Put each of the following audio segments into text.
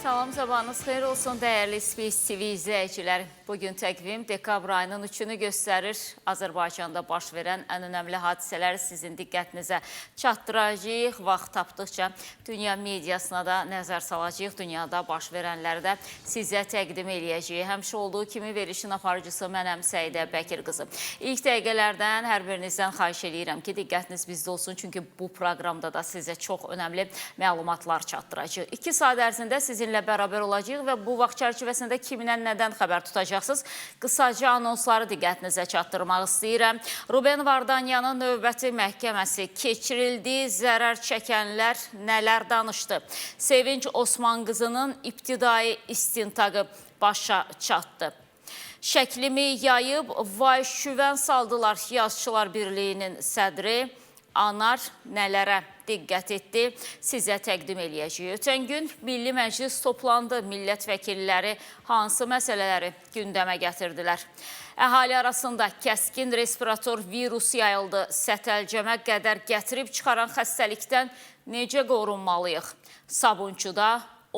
Salam, sabahınız xeyir olsun dəyərli Space TV izləyiciləri. Bugün təqvim dekabr ayının 3-ünü göstərir. Azərbaycanda baş verən ən önəmli hadisələri sizin diqqətinizə çatdıracağıq. Vaxt tapdıqca dünya mediasına da nəzər salacağıq. Dünyada baş verənləri də sizə təqdim eləyəcəyik. Həmişə olduğu kimi verilişin aparıcısı mənəm Səidə Bəkir qızı. İlk dəqiqələrdən hər birinizdən xahiş edirəm ki, diqqətiniz bizdə olsun. Çünki bu proqramda da sizə çox önəmli məlumatlar çatdıracağıq. 2 saat ərzində sizinlə bərabər olacağıq və bu vaxt çərçivəsində kimdən nədən xəbər tutacaqsınız? Qısaca anonsları diqqətinizə çatdırmaq istəyirəm. Ruben Vardanyanın növbəti məhkəməsi keçirildi. Zərər çəkənlər nələr danışdı? Sevinç Osman qızının ibtidai istintaqı başa çatdı. Şəklimi yayıb, vay şüvən saldılar Yazıçılar Birliyinin sədri. Anar nələrə diqqət etdi, sizə təqdim eləyəcəyik. Ötən gün Milli Məclis toplandı. Millət vəkilləri hansı məsələləri gündəmə gətirdilər? Əhali arasında kəskin respirator virus yayıldı. Sətəlcəmə qədər gətirib çıxaran xəstəlikdən necə qorunmalıyıq? Sabunçuda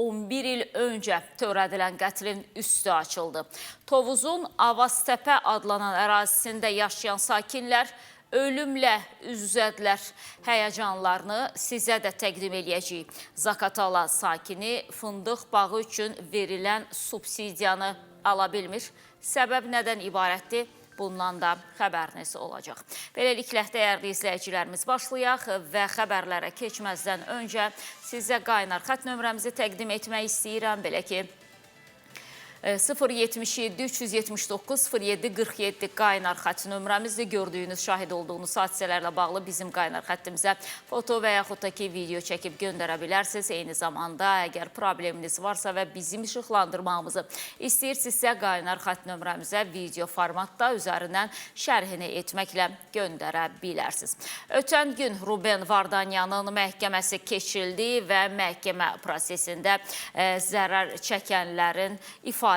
11 il öncə törədilən qətlin üstü açıldı. Tovuzun Avaztəpə adlanan ərazisində yaşayan sakinlər ölümlə üz-üzədilər. Həyəcanlarını sizə də təqdim eləyəcəyik. Zaqatala sakini fındıq bağı üçün verilən subsidiyanı ala bilmir. Səbəb nədən ibarətdir? Bundan da xəbəriniz olacaq. Beləliklə, dəyərli izləyicilərimiz, başlayaq və xəbərlərə keçməzdən öncə sizə qaynar xətt nömrəmizi təqdim etmək istəyirəm. Belə ki, 077 379 0747 qaynar xətt nömrəmizdir. Gördüyünüz, şahid olduğunuz hadisələrlə bağlı bizim qaynar xəttimizə foto və yaxud da ki, video çəkib göndərə bilərsiniz. Eyni zamanda, əgər probleminiz varsa və bizim işıqlandırmağımızı istəyirsinizsə, qaynar xətt nömrəmizə video formatda üzərindən şərhini etməklə göndərə bilərsiniz. Ötən gün Ruben Vardanyanın məhkəməsi keçirildi və məhkəmə prosesində zərər çəkənlərin ifadələri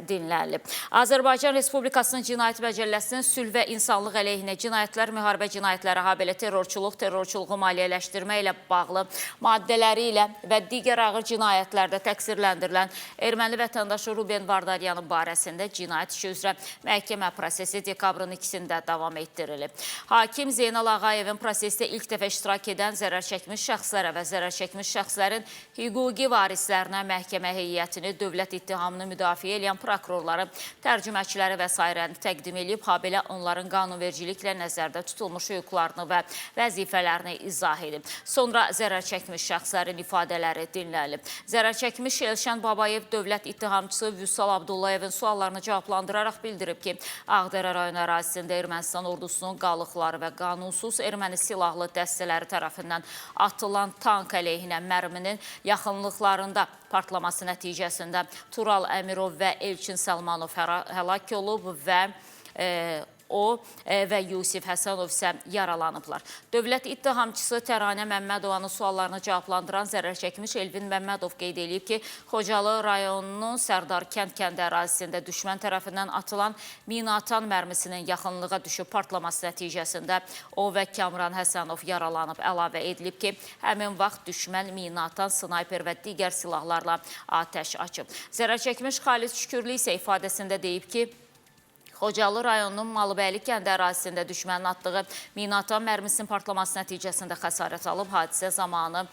dinlənilib. Azərbaycan Respublikasının Cinayət Məcəlləsinin sülh və insanlıq əleyhinə cinayətlər, müharibə cinayətləri, habelə terrorçuluğu maliyyələşdirmə ilə bağlı maddələri ilə və digər ağır cinayətlərdə təqsirləndirilən erməni vətəndaşı Ruben Vardanyanın barəsində cinayət işi üzrə məhkəmə prosesi dekabrın 2-sində davam etdirilib. Hakim Zeynal Ağayevin prosesdə ilk dəfə iştirak edən zərər çəkmiş şəxslərə və zərər çəkmiş şəxslərin hüquqi varislərinə məhkəmə heyətini, dövlət ittihamını müdafiə eləyən prokurorları, tərcüməçiləri və s. təqdim edib, habelə onların qanunvericiliklə nəzərdə tutulmuş hüquqlarını və vəzifələrini izah edib. Sonra zərər çəkmiş şəxslərin ifadələri dinlənilib. Zərər çəkmiş Elşən Babayev dövlət ittihamçısı Vüsal Abdullayevin suallarını cavablandıraraq bildirib ki, Ağdərə rayon ərazisində Ermənistan ordusunun qalıqları və qanunsuz erməni silahlı dəstələri tərəfindən atılan tank əleyhinə mərminin yaxınlıqlarında partlaması nəticəsində Tural Əmirov və Elçin Səlmanov həlak olub və o və Yusif Həsənov isə yaralanıblar. Dövlət ittihamçısı Təranə Məmmədovanın suallarını cavablandıran zərər çəkmiş Elvin Məmmədov qeyd edib ki, Xocalı rayonunun Sərdar kənd ərazisində düşmən tərəfindən atılan minaatan mərmisinin yaxınlığa düşüb partlaması nəticəsində o və Kamran Həsənov yaralanıb. Əlavə edilib ki, həmin vaxt düşmən minaatan, snayper və digər silahlarla atəş açıb. Zərər çəkmiş Xalid Şükürlü isə ifadəsində deyib ki, Xocalı rayonunun Malıbəyli kəndi ərazisində düşmənin atdığı minaatan mərmisinin partlaması nəticəsində xəsarət alıb. Hadisə zamanı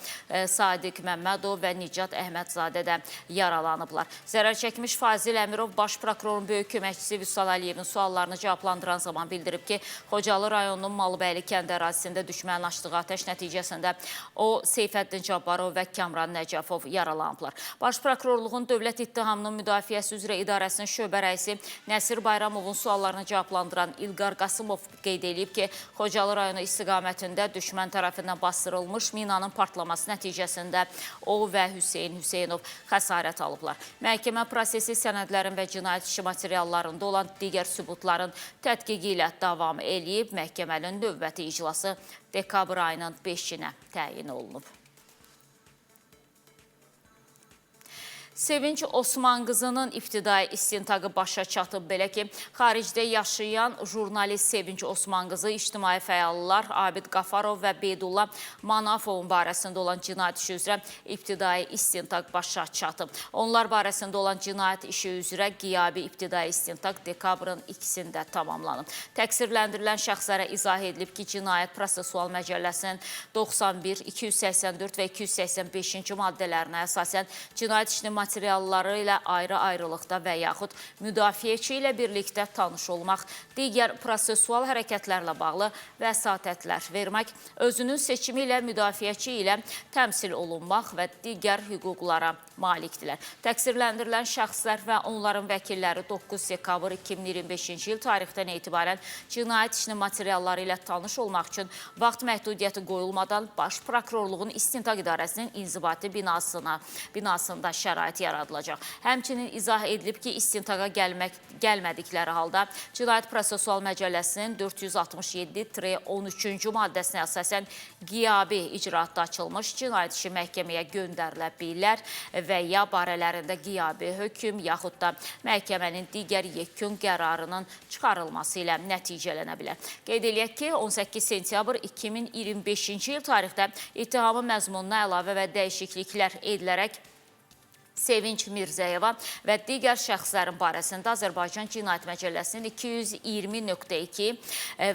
Sadiq Məmmədov və Nicat Əhmədzadə də yaralanıblar. Zərər çəkmiş Fazil Əmirov baş prokurorun böyük köməkçisi Vüsal Əliyevin suallarını cavablandıran zaman bildirib ki, Xocalı rayonunun Malıbəyli kəndi ərazisində düşmənin açdığı atəş nəticəsində o, Seyfəddin Cabbarov və Kamran Nəcəfov yaralanıblar. Baş prokurorluğun dövlət ittihamının müdafiəsi üzrə idarəsinin şöbə rəisi Nəsir Bayramovun suallarını cavablandıran İlqar Qasımov qeyd edib ki, Xocalı rayonu istiqamətində düşmən tərəfindən bastırılmış minanın partlaması nəticəsində o və Hüseyn Hüseynov xəsarət alıblar. Məhkəmə prosesi sənədlərin və cinayət işi materiallarında olan digər sübutların tədqiqi ilə davam edib. Məhkəmənin növbəti iclası dekabr ayının 5-nə təyin olunub. Sevinç Osman qızının ibtidai istintaqı başa çatıb. Belə ki, xaricdə yaşayan jurnalist Sevinç Osman qızı, ictimai fəallar Abid Qafarov və Beydullah Manafovun barəsində olan cinayət işi üzrə ibtidai istintaq başa çatıb. Onlar barəsində olan cinayət işi üzrə qiyabi ibtidai istintaq dekabrın 2-sində tamamlanıb. Təqsirləndirilən şəxslərə izah edilib ki, Cinayət Prosessual Məcəlləsinin 91, 284 və 285-ci maddələrinə əsasən cinayət işinin materialları ilə ayrı-ayrılıqda və yaxud müdafiəçi ilə birlikdə tanış olmaq, digər prosessual hərəkətlərlə bağlı vəsatətlər vermək, özünün seçimi ilə müdafiəçi ilə təmsil olunmaq və digər hüquqlara malikdirlər. Təqsirləndirilən şəxslər və onların vəkilləri 9 dekabr 2025-ci il tarixdən etibarən cinayət işinin materialları ilə tanış olmaq üçün vaxt məhdudiyyəti qoyulmadan Baş Prokurorluğun İstintaq İdarəsinin inzibati binasında şərait yaradılacaq. Həmçinin izah edilib ki, istintaqa gəlmədikləri halda Cinayət Prosessual Məcəlləsinin 467-13-cü maddəsinə əsasən qiyabi icraatda açılmış cinayət işi məhkəməyə göndərilə bilər və ya barələrində qiyabi hökm yaxud da məhkəmənin digər yekun qərarının çıxarılması ilə nəticələnə bilər. Qeyd eləyək ki, 18 sentyabr 2025-ci il tarixdə ittihamın məzmununa əlavə və dəyişikliklər edilərək Sevinç Mirzəyeva və digər şəxslərin barəsində Azərbaycan Cinayət Məcəlləsinin 220.2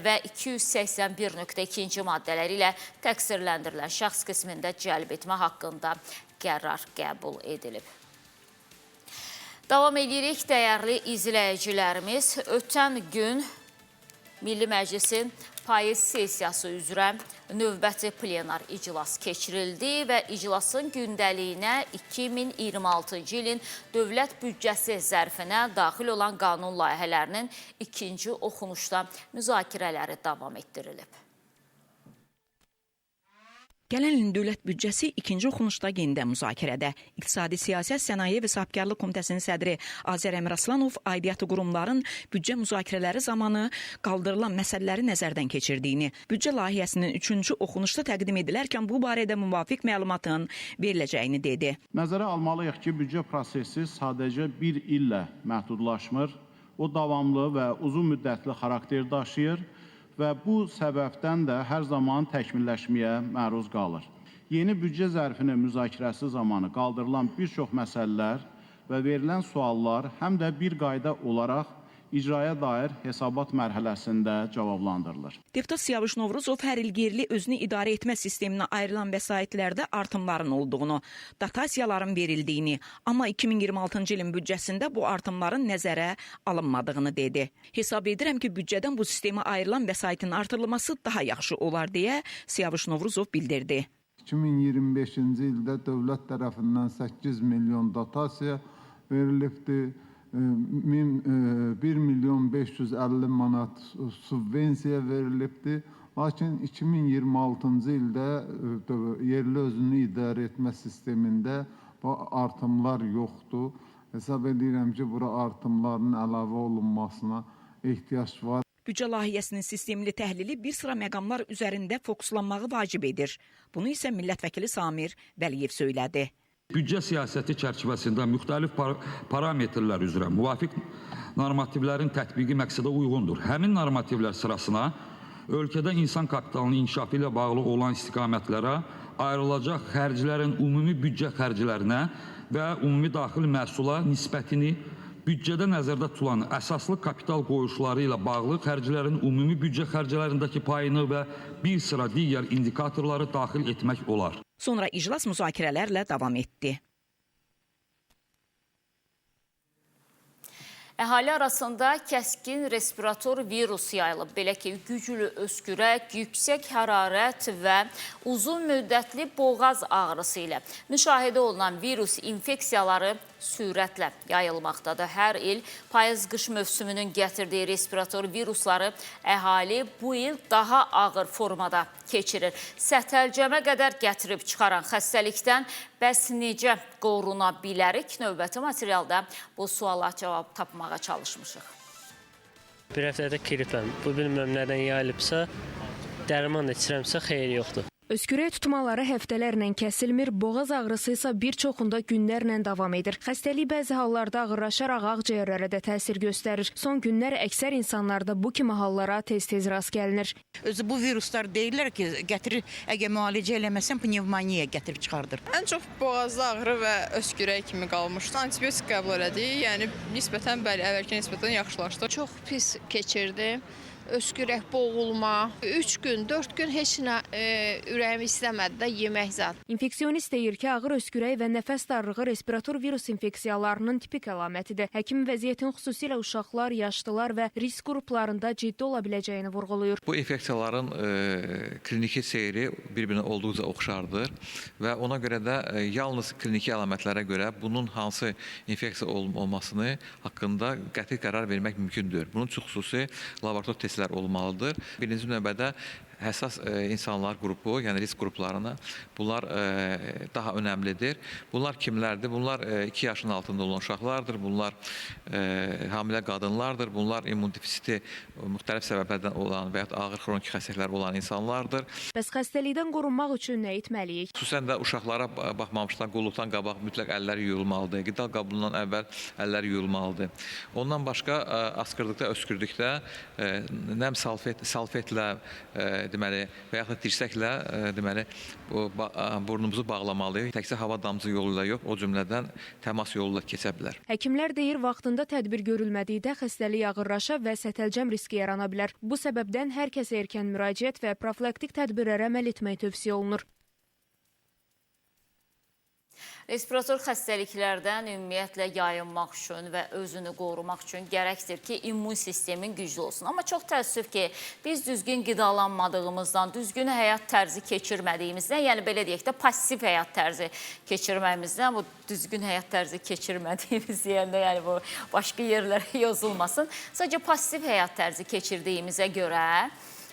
və 281.2-ci maddələri ilə təqsirləndirilən şəxs qismində cəlb etmə haqqında qərar qəbul edilib. Davam edirik, dəyərli izləyicilərimiz. Ötən gün Milli Məclisin payız sessiyası üzrə növbəti plenar iclas keçirildi və iclasın gündəliyinə 2026-cı ilin dövlət büdcəsi zərfinə daxil olan qanun layihələrinin ikinci oxunuşda müzakirələri davam etdirilib. Gələn ilin dövlət büdcəsi ikinci oxunuşda yenidən müzakirədə. İqtisadi Siyasət, Sənaye və Sahibkarlıq Komitəsinin sədri Azər Əmiraslanov aidiyyatı qurumların büdcə müzakirələri zamanı qaldırılan məsələləri nəzərdən keçirdiyini, büdcə layihəsinin üçüncü oxunuşda təqdim edilərkən bu barədə müvafiq məlumatın veriləcəyini dedi. Nəzərə almalıyıq ki, büdcə prosesi sadəcə bir illə məhdudlaşmır. O davamlı və uzun müddətli xarakter daşıyır və bu səbəbdən də hər zaman təkmilləşməyə məruz qalır. Yeni büdcə zərfinin müzakirəsi zamanı qaldırılan bir çox məsələlər və verilən suallar həm də bir qayda olaraq icraya dair hesabat mərhələsində cavablandırılır. Deputat Siyavuş Novruzov hər il yerli özünü idarə etmə sisteminə ayrılan vəsaitlərdə artımların olduğunu, dotasiyaların verildiyini, amma 2026-cı ilin büdcəsində bu artımların nəzərə alınmadığını dedi. Hesab edirəm ki, büdcədən bu sistemə ayrılan vəsaitin artırılması daha yaxşı olar deyə Siyavuş Novruzov bildirdi. 2025-ci ildə dövlət tərəfindən 8 milyon dotasiya verilibdir. 1.550.000 manat subvensiya verilibdir. Lakin 2026-cı ildə yerli özünü idarə etmə sistemində bu artımlar yoxdur. Hesab edirəm ki, bura artımların əlavə olunmasına ehtiyac var. Büdcə layihəsinin sistemli təhlili bir sıra məqamlar üzərində fokuslanmağı vacib edir. Bunu isə millət vəkili Samir Vəliyev söylədi. Büdcə siyasəti çərçivəsində müxtəlif parametrlər üzrə müvafiq normativlərin tətbiqi məqsədə uyğundur. Həmin normativlər sırasına ölkədə insan kapitalının inkişafı ilə bağlı olan istiqamətlərə ayrılacaq xərclərin ümumi büdcə xərclərinə və ümumi daxili məhsula nisbətini, büdcədə nəzərdə tutulan əsaslı kapital qoyuşları ilə bağlı xərclərin ümumi büdcə xərclərindəki payını və bir sıra digər indikatorları daxil etmək olar. Sonra iclas müzakirələrlə davam etdi. Əhali arasında kəskin respirator virus yayılıb. Belə ki, güclü öskürək, yüksək hərarət və uzun müddətli boğaz ağrısı ilə müşahidə olunan virus infeksiyaları sürətlə yayılmaqdadır. Hər il payız-qış mövsümünün gətirdiyi respirator virusları əhali bu il daha ağır formada keçirir. Sətəlcəmə qədər gətirib çıxaran xəstəlikdən bəs necə qoruna bilərik? Növbəti materialda bu suala cavab tapmağa çalışmışıq. Bir həftədə gripəm. Bu bilməm nədən yayılıbsa, dərman da içirəmsə xeyir yoxdur. Öskürək tutmaları həftələrlə kəsilmir, boğaz ağrısı isə bir çoxunda günlərlə davam edir. Xəstəlik bəzi hallarda ağırlaşaraq ağciyərlərə də təsir göstərir. Son günlər əksər insanlarda bu kimi hallara tez-tez rast gəlinir. Özü bu viruslar deyirlər ki, gətirir, əgər müalicə eləməsən pnevmoniya gətirib çıxardır. Ən çox boğazda ağrı və öskürək kimi qalmışdı. Antibiotik qəbul elədik, yəni nisbətən bəli, əvvəlki nisbətən yaxşılaşdı. Çox pis keçirdi. Öskürək, boğulma. 3 gün, 4 gün heç nə ürəyim istəmədi də yemək zat. İnfeksionist deyir ki, ağır öskürək və nəfəs darlığı respirator virus infeksiyalarının tipik əlamətidir. Həkim vəziyyətin xüsusilə uşaqlar, yaşlılar və risk qruplarında ciddi ola biləcəyini vurğulayır. Bu infeksiyaların kliniki seyri bir-birinə olduqca oxşardır və ona görə də yalnız kliniki əlamətlərə görə bunun hansı infeksiya olmasını haqqında qəti qərar vermək mümkündür. Bunun üçün xüsusi laborator testlər olmalıdır. Birinci növbədə həssas insanlar qrupu, yəni risk qruplarına bunlar daha önəmlidir. Bunlar kimlərdir? Bunlar 2 yaşın altında olan uşaqlardır, bunlar hamilə qadınlardır, bunlar immun defisiti müxtəlif səbəblərdən olan və ya ağır xroniki xəstəliklər olan insanlardır. Bəs xəstəlikdən qorunmaq üçün nə etməliyik? Xüsusən də uşaqlara baxmamışdan, qulluqdan qabaq mütləq əllər yuyulmalıdır, qida qabından əvvəl əllər yuyulmalıdır. Ondan başqa askırdıqda, öskürdükdə nəm salfetlə deməli və yaxud da dirsəklə deməli burnumuzu bağlamalıyıq. Təkcə hava damcı yolu ilə yox, o cümlədən təmas yolu ilə keçə bilər. Həkimlər deyir, vaxtında tədbir görülmədikdə xəstəlik ağırlaşa və sətəlcəm riski yarana bilər. Bu səbəbdən hər kəsə erkən müraciət və profilaktik tədbirlərə əməl etmək tövsiyə olunur. Respirator xəstəliklərdən ümumiyyətlə yayınmaq üçün və özünü qorumaq üçün gərəkdir ki, immun sistemin güclü olsun. Amma çox təəssüf ki, biz düzgün qidalanmadığımızdan, düzgün həyat tərzi keçirmədiyimizdən, yəni belə deyək də, passiv həyat tərzi keçirməyimizdən, bu düzgün həyat tərzi keçirmədiyimiz deyəndə, yəni bu başqa yerlərə yazılmasın. Sadəcə passiv həyat tərzi keçirdiyimizə görə,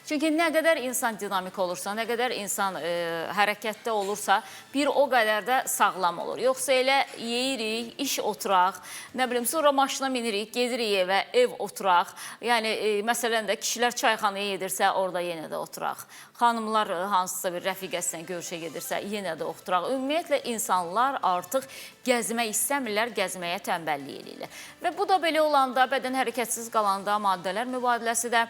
çünki nə qədər insan dinamik olursa, nə qədər insan hərəkətdə olursa, bir o qədər də sağlam olur. Yoxsa elə yeyirik, iş oturaq, nə bilim, sonra maşına minirik, gedirik evə, ev oturaq. Yəni, məsələn də kişilər çayxanaya gedirsə, orada yenə də oturaq. Xanımlar hansısa bir rəfiqəsinə görüşə gedirsə, yenə də oturaq. Ümumiyyətlə, insanlar artıq gəzmək istəmirlər, gəzməyə tənbəllik eləyirlər. Və bu da belə olanda, bədən hərəkətsiz qalanda maddələr mübadiləsi də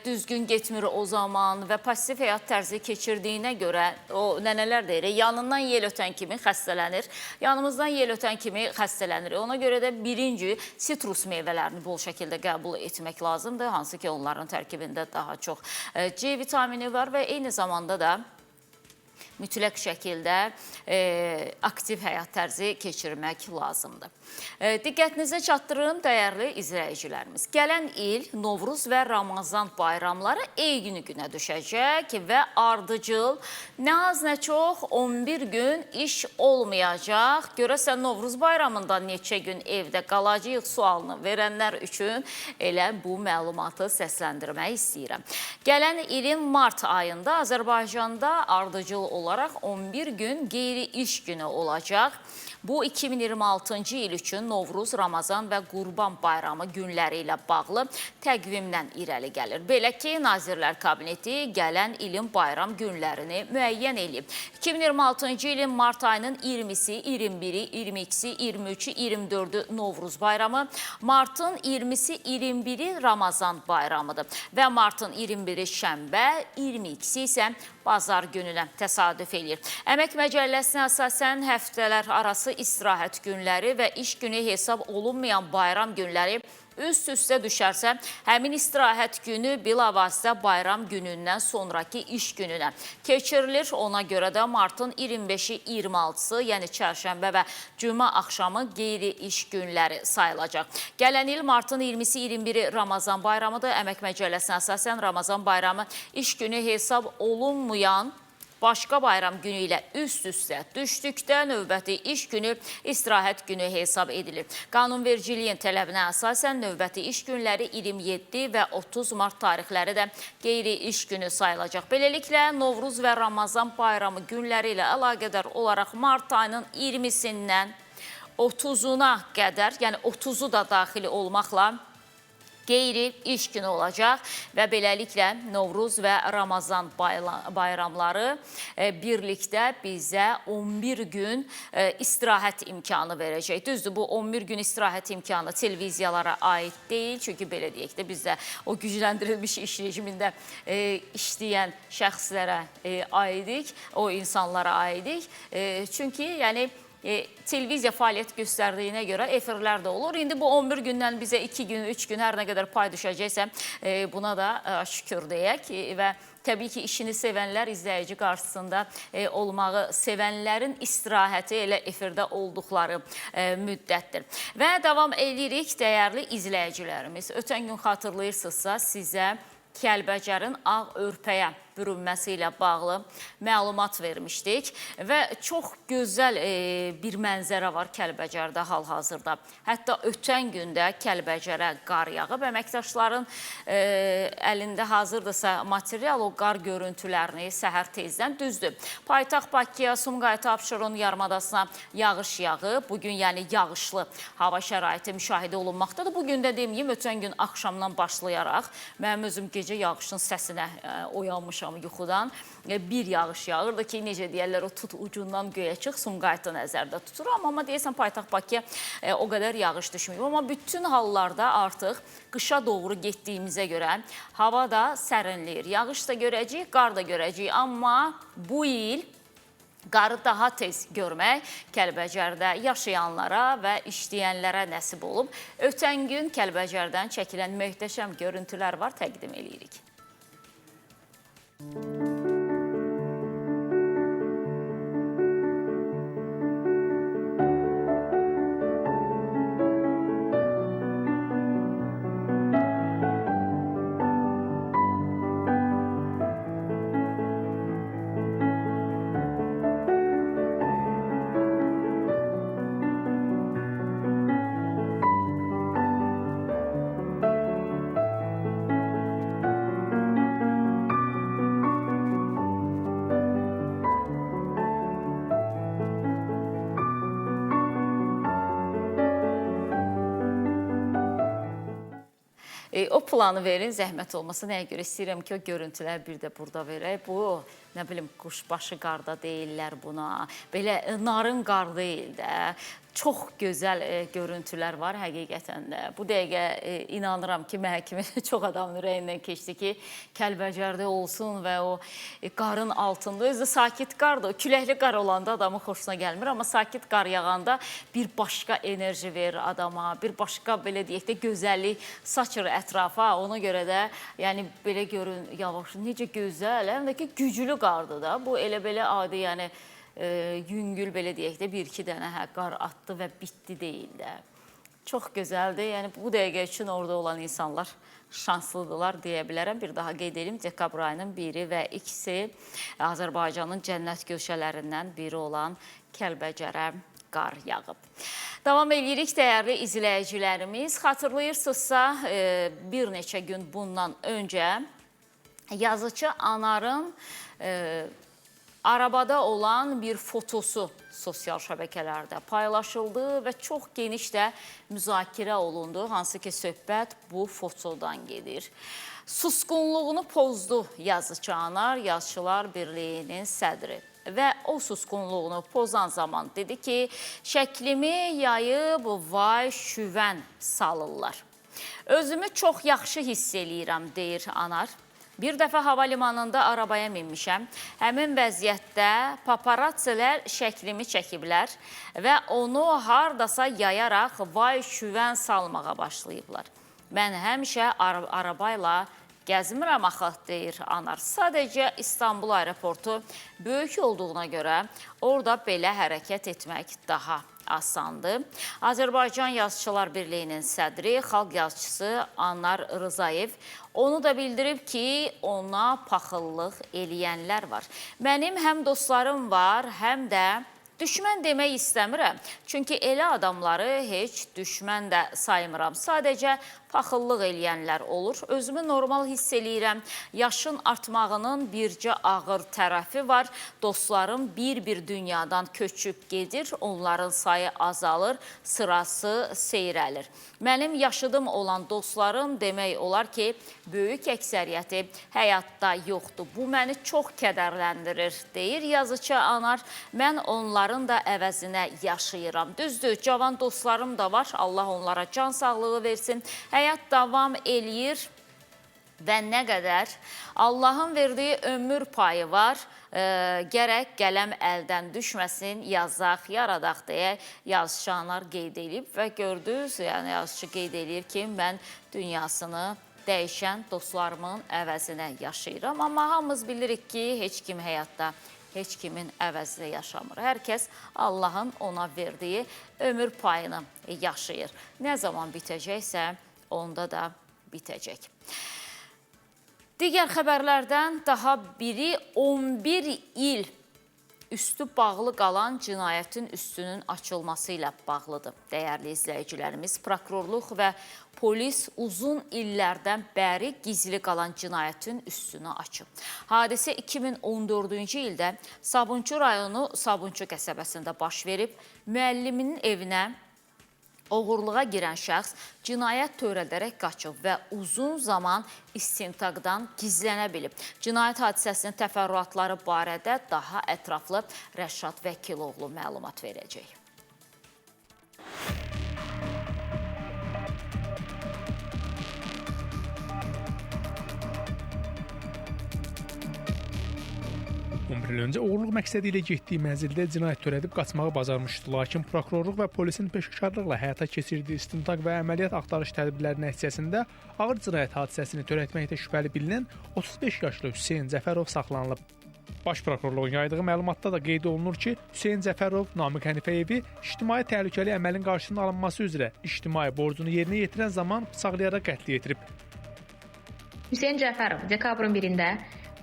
düzgün getmir o zaman və passiv həyat tərzi keçirdiyinə görə, o nənələr deyir, yanından yel ötən kimi xəstələnir, yanımızdan yel ötən kimi xəstələnir. Ona görə də birinci sitrus meyvələrini bol şəkildə qəbul etmək lazımdır, hansı ki onların tərkibində daha çox C vitamini var və eyni zamanda da mütləq şəkildə aktiv həyat tərzi keçirmək lazımdır. Diqqətinizə çatdırın, dəyərli izləyicilərimiz. Gələn il Novruz və Ramazan bayramları eyni günə düşəcək və ardıcıl nə az nə çox 11 gün iş olmayacaq. Görəsən Novruz bayramında neçə gün evdə qalacağıq sualını verənlər üçün elə bu məlumatı səsləndirmək istəyirəm. Gələn ilin mart ayında Azərbaycanda ardıcıl olaraq 11 gün qeyri-iş günü olacaq. Bu 2026-cı il üçün Novruz, Ramazan və Qurban bayramı günləri ilə bağlı təqvimdən irəli gəlir. Belə ki, Nazirlər Kabineti gələn ilin bayram günlərini müəyyən edib. 2026-cı ilin mart ayının 20-si, 21-i, 22-si, 23-i, 24-ü Novruz bayramı, martın 20-si, 21-i Ramazan bayramıdır və martın 21-i şənbə, 22-si isə bazar gününə təsadüf edir. Əmək Məcəlləsinə əsasən həftələr arası istirahət günləri və iş günü hesab olunmayan bayram günləri üst-üstə düşərsə, həmin istirahət günü bilavasitə bayram günündən sonraki iş gününə keçirilir. Ona görə də martın 25-i, 26-sı, yəni çərşənbə və cümə axşamı qeyri-iş günləri sayılacaq. Gələn il martın 20-si, 21-i Ramazan bayramıdır. Əmək Məcəlləsinə əsasən Ramazan bayramı iş günü hesab olunmayan başqa bayram günü ilə üst-üstə düşdükdə növbəti iş günü istirahət günü hesab edilir. Qanunvericiliyin tələbinə əsasən növbəti iş günləri 27 və 30 mart tarixləri də qeyri-iş günü sayılacaq. Beləliklə, Novruz və Ramazan bayramı günləri ilə əlaqədar olaraq mart ayının 20-sindən 30-una qədər, yəni 30-u da daxil olmaqla qeyri-iş günü olacaq və beləliklə Novruz və Ramazan bayramları birlikdə bizə 11 gün istirahət imkanı verəcək. Düzdür, bu 11 gün istirahət imkanı televiziyalara aid deyil. Çünki belə deyək də biz də o gücləndirilmiş iş rejimində işləyən şəxslərə aidik, o insanlara aidik. Çünki yəni televiziya fəaliyyət göstərdiyinə görə efirlər də olur. İndi bu 11 gündən bizə 2 gün, 3 gün hər nə qədər pay düşəcəksə buna da şükür deyək və təbii ki, işini sevənlər izləyici qarşısında olmağı sevənlərin istirahəti elə efirdə olduqları müddətdir. Və davam edirik, dəyərli izləyicilərimiz. Ötən gün xatırlayırsınızsa sizə Kəlbəcərin ağ örpəyə bürünməsi ilə bağlı məlumat vermişdik və çox gözəl bir mənzərə var Kəlbəcərdə hal-hazırda. Hətta ötən gündə Kəlbəcərə qar yağıb, əməkdaşların əlində hazırdırsa material, o qar görüntülərini səhər tezdən düzdür. Paytaxt Bakıya, Sumqayıt, Abşeron yarımadasına yağış yağıb. Bugün yəni yağışlı hava şəraiti müşahidə olunmaqdadır. Bugün də deməyim, ötən gün axşamdan başlayaraq mənim özüm gecə yağışın səsinə oyanmışam yuxudan. Bir yağış yağırdı ki, necə deyərlər, o tut ucundan göyə çıx, Sumqayıtı nəzərdə tuturam. Amma deyəsən, Paytaxt Bakıya o qədər yağış düşməyib. Amma bütün hallarda artıq qışa doğru getdiyimizə görə hava da sərinləyir. Yağış da görəcəyik, qar da görəcəyik. Amma bu il qarı daha tez görmək Kəlbəcərdə yaşayanlara və işləyənlərə nəsib olub. Ötən gün Kəlbəcərdən çəkilən möhtəşəm görüntülər var, təqdim edirik. O planı verin, zəhmət olmasa. Nəyə görə istəyirəm ki, o görüntülər bir də burada verək. Bu, nə bilim, quşbaşı qarda deyirlər buna. Belə narın qar deyil də. Çox gözəl görüntülər var həqiqətən də. Bu dəqiqə inanıram ki, məhkəmə çox adamın ürəyindən keçdi ki, Kəlbəcərdə olsun və o qarın altında. Özü sakit qardır. Küləkli qar olanda adamın xoşuna gəlmir, amma sakit qar yağanda bir başqa enerji verir adama, bir başqa belə deyək də gözəllik saçır ətrafa. Ona görə də yəni belə görün, yavaş, necə gözəl, həm də ki, güclü qardır da. Bu elə belə adi, yəni yüngül belə deyək də bir-iki dənə qar atdı və bitdi deyil də. Çox gözəldir. Yəni bu dəqiqə üçün orada olan insanlar şanslıdırlar deyə bilərəm. Bir daha qeyd edim, dekabr ayının 1-i və 2-si Azərbaycanın cənnət gölşələrindən biri olan Kəlbəcərə qar yağıb. Davam edirik, dəyərli izləyicilərimiz. Xatırlayırsınızsa, bir neçə gün bundan öncə yazıcı Anarın arabada olan bir fotosu sosial şəbəkələrdə paylaşıldı və çox geniş də müzakirə olundu. Hansı ki, söhbət bu fotodan gedir. Susqunluğunu pozdu yazıcı Anar, Yazıçılar Birliyinin sədri. Və o susqunluğunu pozan zaman dedi ki, şəklimi yayıb vay şüvən salırlar. Özümü çox yaxşı hiss eləyirəm, deyir Anar. Bir dəfə hava limanında arabaya minmişəm. Həmin vəziyyətdə paparatsilər şəklimi çəkiblər və onu hardasa yayaraq vay şüvən salmağa başlayıblar. Mən həmişə arabayla gəzmirəm axı, deyir Anar. Sadəcə İstanbul aeroportu böyük olduğuna görə orada belə hərəkət etmək daha asandır. Azərbaycan Yazıçılar Birliyinin sədri, xalq yazıçısı Anar Rızayev onu da bildirib ki, ona paxıllıq eləyənlər var. Mənim həm dostlarım var, həm də düşmən demək istəmirəm. Çünki elə adamları heç düşmən də saymıram. Sadəcə paxıllıq eləyənlər olur. Özümü normal hiss eləyirəm. Yaşın artmağının bircə ağır tərəfi var. Dostlarım bir-bir dünyadan köçüb gedir, onların sayı azalır, sırası seyrəlir. Mənim yaşıdım olan dostlarım demək olar ki, böyük əksəriyyəti həyatda yoxdur. Bu məni çox kədərləndirir, deyir yazıcı Anar. Mən onların da əvəzinə yaşayıram. Düzdür, cavan dostlarım da var. Allah onlara can sağlığı versin. Həyat davam eləyir və nə qədər Allahın verdiyi ömür payı var. Gərək qələm əldən düşməsin, yazaq, yaradaq deyə yazıcı Anar qeyd edib və gördünüz, yəni yazıcı qeyd edir ki, mən dünyasını dəyişən dostlarımın əvəzinə yaşayıram. Amma hamımız bilirik ki, heç kim həyatda heç kimin əvəzinə yaşamır. Hər kəs Allahın ona verdiyi ömür payını yaşayır. Nə zaman bitəcəksə, onda da bitəcək. Digər xəbərlərdən daha biri 11 il üstü bağlı qalan cinayətin üstünün açılması ilə bağlıdır. Dəyərli izləyicilərimiz, prokurorluq və polis uzun illərdən bəri gizli qalan cinayətin üstünü açıb. Hadisə 2014-cü ildə Sabunçu rayonu Sabunçu qəsəbəsində baş verib. Müəlliminin evinə oğurluğa girən şəxs cinayət törədərək qaçıb və uzun zaman istintaqdan gizlənə bilib. Cinayət hadisəsinin təfərrüatları barədə daha ətraflı Rəşad Vəkiloğlu məlumat verəcək. Il öncə oğurluq məqsədi ilə getdiyi mənzildə cinayət törədib qaçmağı bacarmışdı. Lakin prokurorluq və polisin peşəkarlıqla həyata keçirdiyi istintaq və əməliyyat axtarış tədbirləri nəticəsində ağır cinayət hadisəsini törətməkdə şübhəli bilinən 35 yaşlı Hüseyn Cəfərov saxlanılıb. Baş prokurorluğun yaydığı məlumatda da qeyd olunur ki, Hüseyn Cəfərov Namiq Hənifəyevi ictimai təhlükəli əməlin qarşısının alınması üzrə ictimai borcunu yerinə yetirən zaman bıçaqlayaraq qətl yetirib. Hüseyn Cəfərov dekabrın 1-də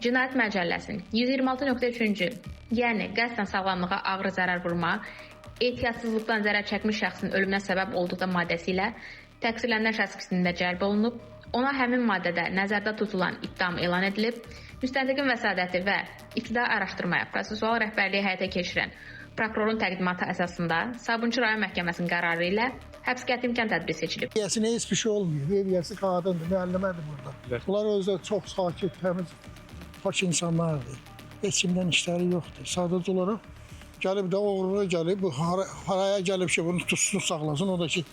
Cinayət Məcəlləsinin 126.3-cü, yəni qəsdən sağlamlığa ağır zərər vurma, ehtiyatsızlıqdan zərər çəkmiş şəxsin ölümünə səbəb olduqda maddəsi ilə təqsirlənən şəxs qismində cəlb olunub, ona həmin maddədə nəzərdə tutulan ittiham elan edilib, müstəntiqin vəsadəti və ibtidai araşdırmaya prosessual rəhbərliyi həyata keçirən prokurorun təqdimatı əsasında Sabunçu rayon məhkəməsinin qərarı ilə həbs qəti imkan tədbiri seçilib. Yəsinə heç bir şey olmuyor. Yəsi qadındır, müəllimədir burada. Bunlar özləri çox sakit, təmiz, pak insanlardır. Heç kimdən işləri yoxdur. Sadəcə olaraq gəlib də oğruna gəlib, bu haraya gəlib ki, bunu tutsun, saxlasın. O da ki,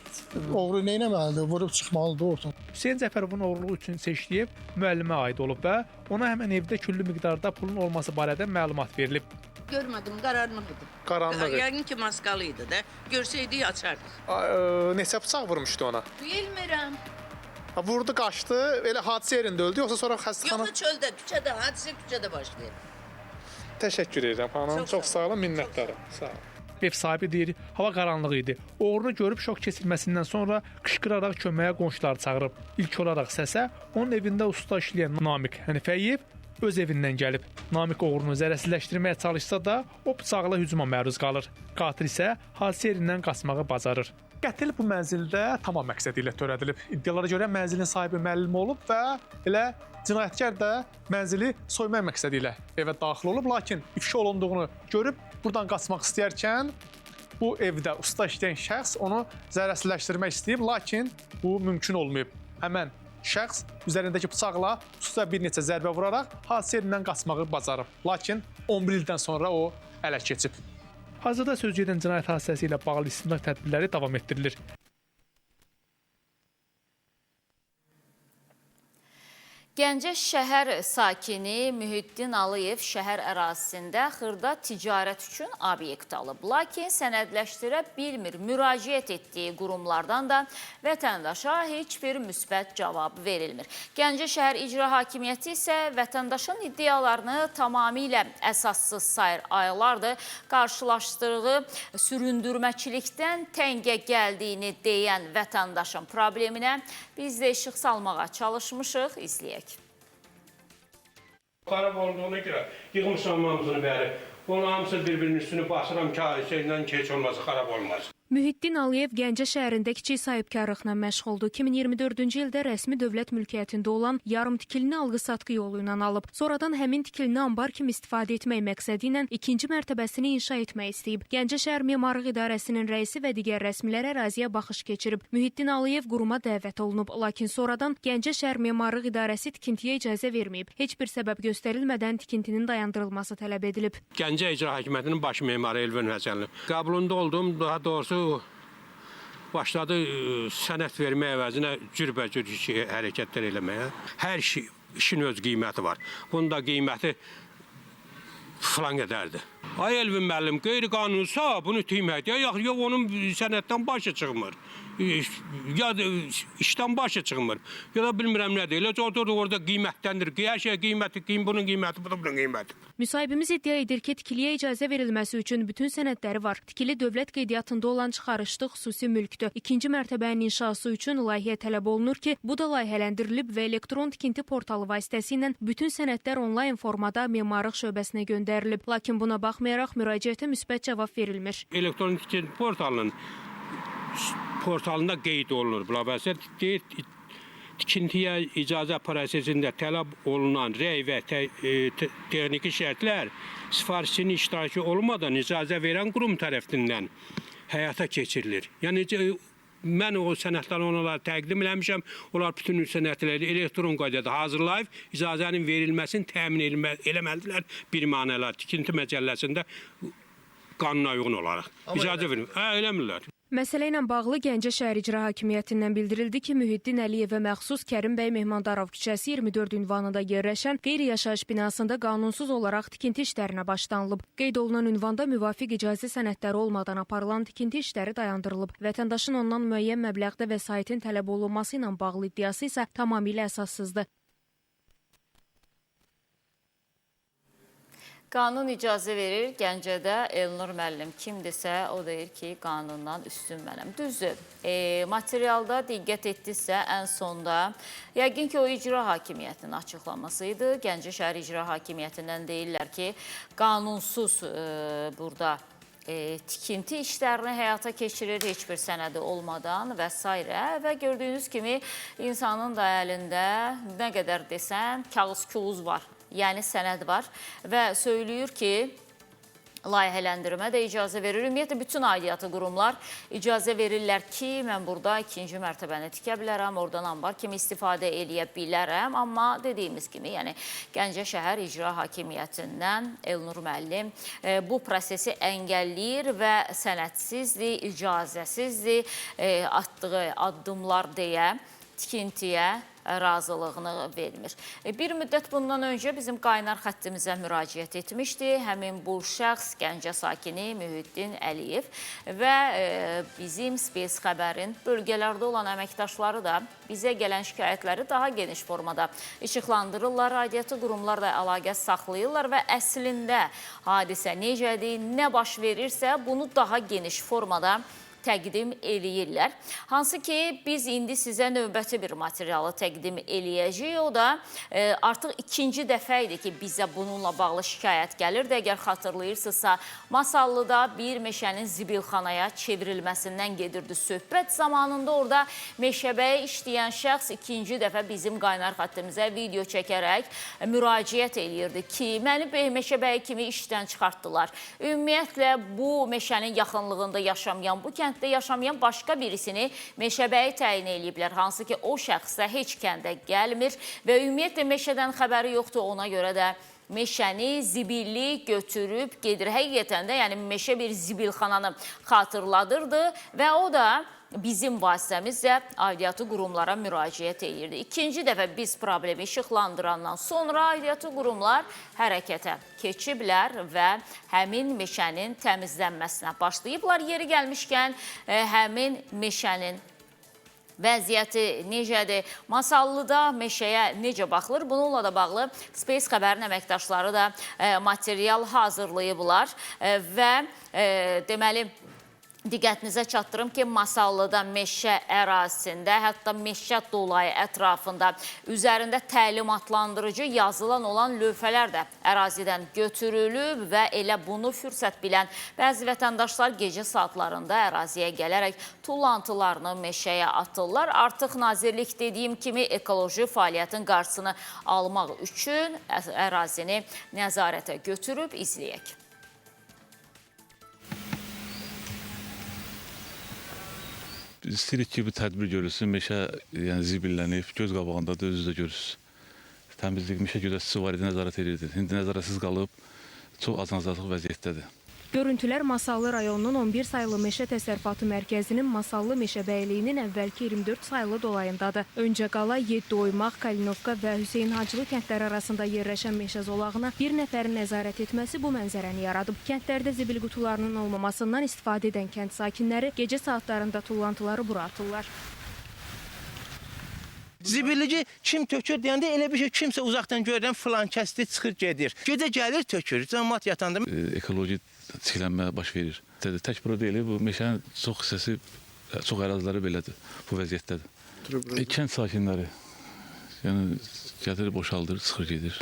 oğru nə etməlidir, vurub çıxmalıdır ortadan. Hüseyn Cəfərovun oğurluğu üçün seçdiyi müəllimə aid olub və ona həmin evdə küllü miqdarda pulun olması barədə məlumat verilib. Görmədim, qaranlıq idi. Qaranlıq idi. Yəqin ki, maskalı idi də. Görsəydik, açardıq. Neçə bıçaq vurmuşdu ona? Bilmirəm. Vurdu, qaçdı, elə hadisə yerində öldü, yoxsa sonra xəstəxana? Yox, çöldə, küçədə, hadisə küçədə başlayır. Təşəkkür edirəm, xanım. Çox sağ olun, minnətdarım. Sağ olun. Ev sahibi deyir, hava qaranlıq idi. Oğrunu görüb şok keçirməsindən sonra qışqıraraq köməyə qonşuları çağırıb. İlk olaraq səsə onun evində usta işləyən Namiq Hənifəyev öz evindən gəlib. Namiq oğrunu zərərsizləşdirməyə çalışsa da, o bıçaqla hücuma məruz qalır. Qatil isə hadisə yerindən qaçmağı bacarır. Qətil bu mənzildə tamam məqsədi ilə törədilib. İddialara görə mənzilin sahibi müəllim olub və elə cinayətkar da mənzili soymaq məqsədi ilə evə daxil olub. Lakin ifşa olunduğunu görüb buradan qaçmaq istəyərkən bu evdə usta işləyən şəxs onu zərərsizləşdirmək istəyib, lakin bu mümkün olmayıb. Həmən şəxs üzərindəki bıçaqla usta bir neçə zərbə vuraraq hadisə yerindən qaçmağı bacarıb. Lakin 11 ildən sonra o ələ keçib. Hazırda sözgedən cinayət hadisəsi ilə bağlı istintaq tədbirləri davam etdirilir. Gəncə şəhər sakini Mühiddin Aliyev şəhər ərazisində xırda ticarət üçün obyekt alıb. Lakin sənədləşdirə bilmir. Müraciət etdiyi qurumlardan da vətəndaşa heç bir müsbət cavab verilmir. Gəncə şəhər icra hakimiyyəti isə vətəndaşın iddialarını tamamilə əsassız sayır. Aylardır qarşılaşdığı süründürməçilikdən təngə gəldiyini deyən vətəndaşın probleminə biz də işıq salmağa çalışmışıq. İzləyək. Xarab olduğuna görə yığmışam hamısını bəri. Onun hamısı bir-birinin üstünü basıram ki, şeydən keç olması, xarab olmaz. Mühiddin Aliyev Gəncə şəhərində kiçik sahibkarlıqla məşğuldur. 2024-cü ildə rəsmi dövlət mülkiyyətində olan yarım tikilini alqı-satqı yolu ilə alıb. Sonradan həmin tikilini ambar kimi istifadə etmək məqsədi ilə ikinci mərtəbəsini inşa etmək istəyib. Gəncə şəhər Memarlıq İdarəsinin rəisi və digər rəsmilər əraziyə baxış keçirib. Mühiddin Aliyev quruma dəvət olunub, lakin sonradan Gəncə şəhər Memarlıq İdarəsi tikintiyə icazə verməyib. Heç bir səbəb göstərilmədən tikintinin dayandırılması tələb edilib. Gəncə İcra Hakimiyyətinin baş memarı Elvin Həsənli. Qəbulunda olduğum, daha doğrusu başladı sənət vermək əvəzinə cürbəcür hərəkətlər eləməyə. Hər işin öz qiyməti var. Bunun da qiyməti filan qədərdir. Ay Elvin müəllim, qeyri-qanunsa bunu tüyməkdir. Yox, onun sənətdən başı çıxmır. Ya işdən başı çıxmır. Ya da bilmirəm nədir. Elə oturdu orada qiymətləndir. Hər şey qiyməti, bunun qiyməti, bunun qiyməti. Müsahibimiz iddia edir ki, tikiliyə icazə verilməsi üçün bütün sənədləri var. Tikili dövlət qeydiyyatında olan çıxarışlı xüsusi mülkdür. İkinci mərtəbənin inşası üçün layihə tələb olunur ki, bu da layihələndirilib və elektron tikinti portalı vasitəsilə bütün sənədlər onlayn formada memarlıq şöbəsinə göndərilib. Lakin buna baxmayaraq müraciətə müsbət cavab verilmir. Elektron tikinti portalında qeyd olunur. Bilavəsə tikintiyə icazə prosesində tələb olunan rəy və texniki şərtlər sifarişçinin iştirakı olmadan icazə verən qurum tərəfindən həyata keçirilir. Yəni mən o sənədləri onlara təqdim eləmişəm. Onlar bütün sənədləri elektron qaydada hazırlayıb icazənin verilməsini təmin eləməlidirlər bir mənələr tikinti məcəlləsində qanuna uyğun olaraq. İcazə verilmir. Eləmirlər. Məsələ ilə bağlı Gəncə şəhər İcra Hakimiyyətindən bildirildi ki, Mühiddin Əliyevə məxsus Kərim bəy Mehmandarov küçəsi 24 ünvanında yerləşən qeyri-yaşayış binasında qanunsuz olaraq tikinti işlərinə başlanılıb. Qeyd olunan ünvanda müvafiq icazə sənədləri olmadan aparılan tikinti işləri dayandırılıb. Vətəndaşın ondan müəyyən məbləğdə vəsaitin tələb olunması ilə bağlı iddiası isə tamamilə əsassızdır. Qanun icazə verir, Gəncədə Elnur müəllim kimdirsə, o deyir ki, qanundan üstün mənəm. Düzdür, materialda diqqət etdirsə, ən sonda, yəqin ki, o icra hakimiyyətinin açıqlaması idi. Gəncə şəhər icra hakimiyyətindən deyirlər ki, qanunsuz burada tikinti işlərini həyata keçirir, heç bir sənədi olmadan və s. Və gördüyünüz kimi, insanın da əlində nə qədər desən, kağız-küğuz var. Yəni sənəd var və söylüyor ki, layihələndirmə də icazə verir. Ümumiyyətlə, bütün aidiyyatı qurumlar icazə verirlər ki, mən burada ikinci mərtəbəni tikə bilərəm, oradan ambar kimi istifadə eləyə bilərəm. Amma dediyimiz kimi, yəni Gəncə şəhər İcra Hakimiyyətindən Elnur müəllim bu prosesi əngəlləyir və sənədsizdir, icazəsizdir, atdığı addımlar deyə tikintiyə razılığını vermir. Bir müddət bundan öncə bizim qaynar xəttimizə müraciət etmişdi. Həmin bu şəxs Gəncə sakini Mühiddin Əliyev və bizim Space xəbərin bölgələrdə olan əməkdaşları da bizə gələn şikayətləri daha geniş formada işıqlandırırlar. Aidiyyatı qurumlar da əlaqə saxlayırlar və əslində hadisə necədir, nə baş verirsə bunu daha geniş formada təqdim eləyirlər. Hansı ki, biz indi sizə növbəti bir materialı təqdim eləyəcəyik. O da artıq ikinci dəfə idi ki, bizə bununla bağlı şikayət gəlirdi. Əgər xatırlayırsınızsa, Masallıda bir meşənin zibilxanaya çevrilməsindən gedirdi söhbət. Zamanında orada meşəbəyə işləyən şəxs ikinci dəfə bizim qaynar xəttimizə video çəkərək müraciət eləyirdi ki, məni meşəbəyi kimi işdən çıxartdılar. Ümumiyyətlə, bu meşənin yaxınlığında yaşamayan, bu kənddə yaşamayan başqa birisini meşəbəyi təyin eləyiblər. Hansı ki, o şəxsə heç kəndə gəlmir və ümumiyyətlə meşədən xəbəri yoxdur. Ona görə də meşəni zibilli götürüb gedir. Həqiqətən də, yəni meşə bir zibilxananı xatırladırdı və o da bizim vasitəmizlə aidiyyatı qurumlara müraciət edirdi. İkinci dəfə biz problemi işıqlandırandan sonra aidiyyatı qurumlar hərəkətə keçiblər və həmin meşənin təmizlənməsinə başlayıblar. Yeri gəlmişkən həmin meşənin vəziyyəti necədir? Masallıda meşəyə necə baxılır? Bununla da bağlı Space xəbərin əməkdaşları da material hazırlayıblar və deməli, Diqqətinizə çatdırım ki, Masallıda meşə ərazisində, hətta meşə dolayı ətrafında üzərində təlimatlandırıcı yazılan olan lövhələr də ərazidən götürülüb və elə bunu fürsət bilən bəzi vətəndaşlar gecə saatlarında əraziyə gələrək tullantılarını meşəyə atırlar. Artıq nazirlik dediyim kimi ekoloji fəaliyyətin qarşısını almaq üçün ərazini nəzarətə götürüb izləyək. Biz istəyirik ki, bu tədbir görülsün, meşə zibillənib, göz qabağında da özü də görürsün. Təmizlik, meşə gözətçisi var idi, nəzarət edirdi. İndi nəzarətsiz qalıb, çox azanacaqlıq vəziyyətdədir. Görüntülər Masallı rayonunun 11 sayılı meşə təsərrüfatı mərkəzinin Masallı meşəbəyliyinin əvvəlki 24 sayılı dolayındadır. Öncə qala 7 Oymaq, Kalinovka və Hüseyin Hacılı kəndləri arasında yerləşən meşə zolağına bir nəfərin nəzarət etməsi bu mənzərəni yaradıb. Kəndlərdə zibil qutularının olmamasından istifadə edən kənd sakinləri gecə saatlarında tullantıları bura atırlar. Zibilici kim tökür deyəndə elə bir şey kimsə uzaqdan görürəm filan kəsdi çıxır gedir. Gecə gəlir tökür, cəmaət yatanda. Ekoloji çiklənmə baş verir. Tək bura deyil, bu meşənin çox hissəsi, çox əraziləri belədir, bu vəziyyətdədir. Kənd sakinləri, yəni gəlir boşaldır, çıxır gedir.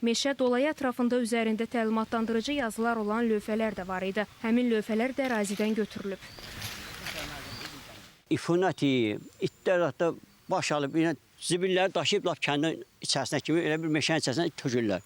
Meşə dolayı ətrafında üzərində təlimatlandırıcı yazılar olan lövhələr də var idi. Həmin lövhələr də ərazidən götürülüb. İfunəti, itlər hatta baş alıb, zibilləri daşıyıb lap kəndin içərisinə kimi elə bir meşənin içərisinə tökürlər.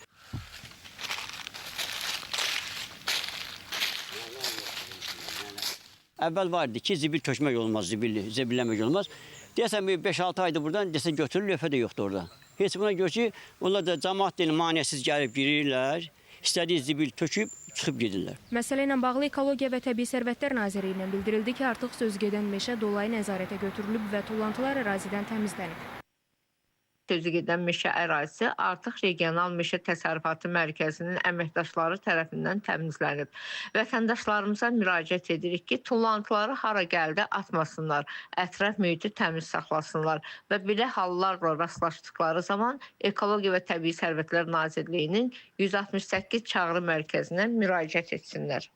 Əvvəl var idi ki, zibil tökmək olmaz, zibilləmək olmaz. Deyəsən 5-6 aydır buradan desə götürür, lövhə də yoxdur orada. Heç buna görə ki, onlar da cəmaət deyil, maneəsiz gəlib girirlər, istədiyi zibil töküb, çıxıb gedirlər. Məsələ ilə bağlı Ekologiya və Təbii Sərvətlər Nazirliyindən bildirildi ki, artıq sözügedən meşə dolayı nəzarətə götürülüb və tullantılar ərazidən təmizlənib. Sözügedən meşə ərazisi artıq regional meşə təsərrüfatı mərkəzinin əməkdaşları tərəfindən təmizlənib. Vətəndaşlarımıza müraciət edirik ki, tullantıları hara gəldi atmasınlar, ətraf mühiti təmiz saxlasınlar və belə hallarla rastlaşdıqları zaman Ekologiya və Təbii Sərvətlər Nazirliyinin 168 çağrı mərkəzinə müraciət etsinlər.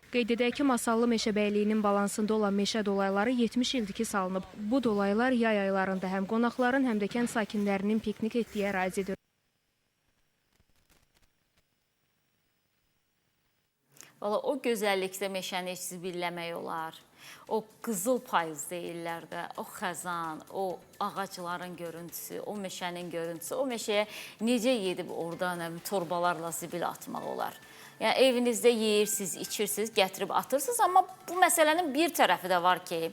Qeyd edək ki, Masallı meşəbəyliyinin balansında olan meşə dolayları 70 ildir ki salınıb. Bu dolaylar yay aylarında həm qonaqların, həm də kənd sakinlərinin piknik etdiyi ərazidir. Valla o gözəllikdə meşəni heç zibilləmək olar. O qızıl payız deyirlər də, o xəzan, o ağacların görüntüsü, o meşənin görüntüsü, o meşəyə necə gedib oradan torbalarla zibil atmaq olar. Yəni evinizdə yeyirsiniz, içirsiniz, gətirib atırsınız, amma bu məsələnin bir tərəfi də var ki,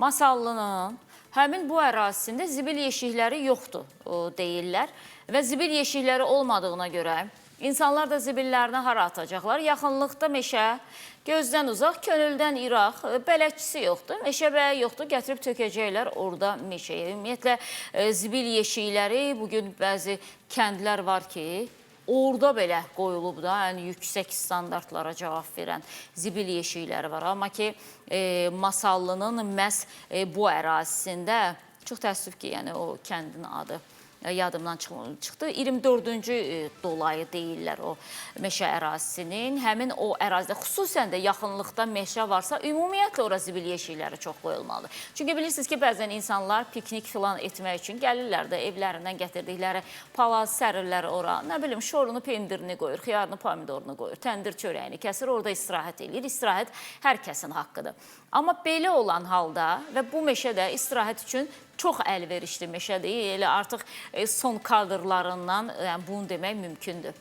Masallının həmin bu ərazisində zibil yeşikləri yoxdur deyirlər və zibil yeşikləri olmadığına görə insanlar da zibillərini hara atacaqlar? Yaxınlıqda meşə, gözdən uzaq, könüldən iraq, bələdçisi yoxdur, meşəbəyi yoxdur, gətirib tökəcəklər orada meşəyə. Ümumiyyətlə, zibil yeşikləri, bugün bəzi kəndlər var ki, orada belə qoyulub da, yəni yüksək standartlara cavab verən zibil yeşikləri var. Amma ki, Masallının məhz bu ərazisində, çox təəssüf ki, yəni o kəndin adı yadımdan çıxdı. 24-cü dolayı deyirlər o meşə ərazisinin. Həmin o ərazidə, xüsusən də yaxınlıqda meşə varsa, ümumiyyətlə ora zibil yeşikləri çox qoyulmalıdır. Çünki bilirsiniz ki, bəzən insanlar piknik filan etmək üçün gəlirlər də evlərindən gətirdikləri palaz sərirlər ora. Nə bilim, şorunu, pendirini qoyur, xiyarını, pomidorunu qoyur, təndir çörəyini kəsir, orada istirahət edir. İstirahət hər kəsin haqqıdır. Amma belə olan halda və bu meşə də istirahət üçün çox əlverişli meşədir. Elə artıq son kadrlarından bunu demək mümkündür.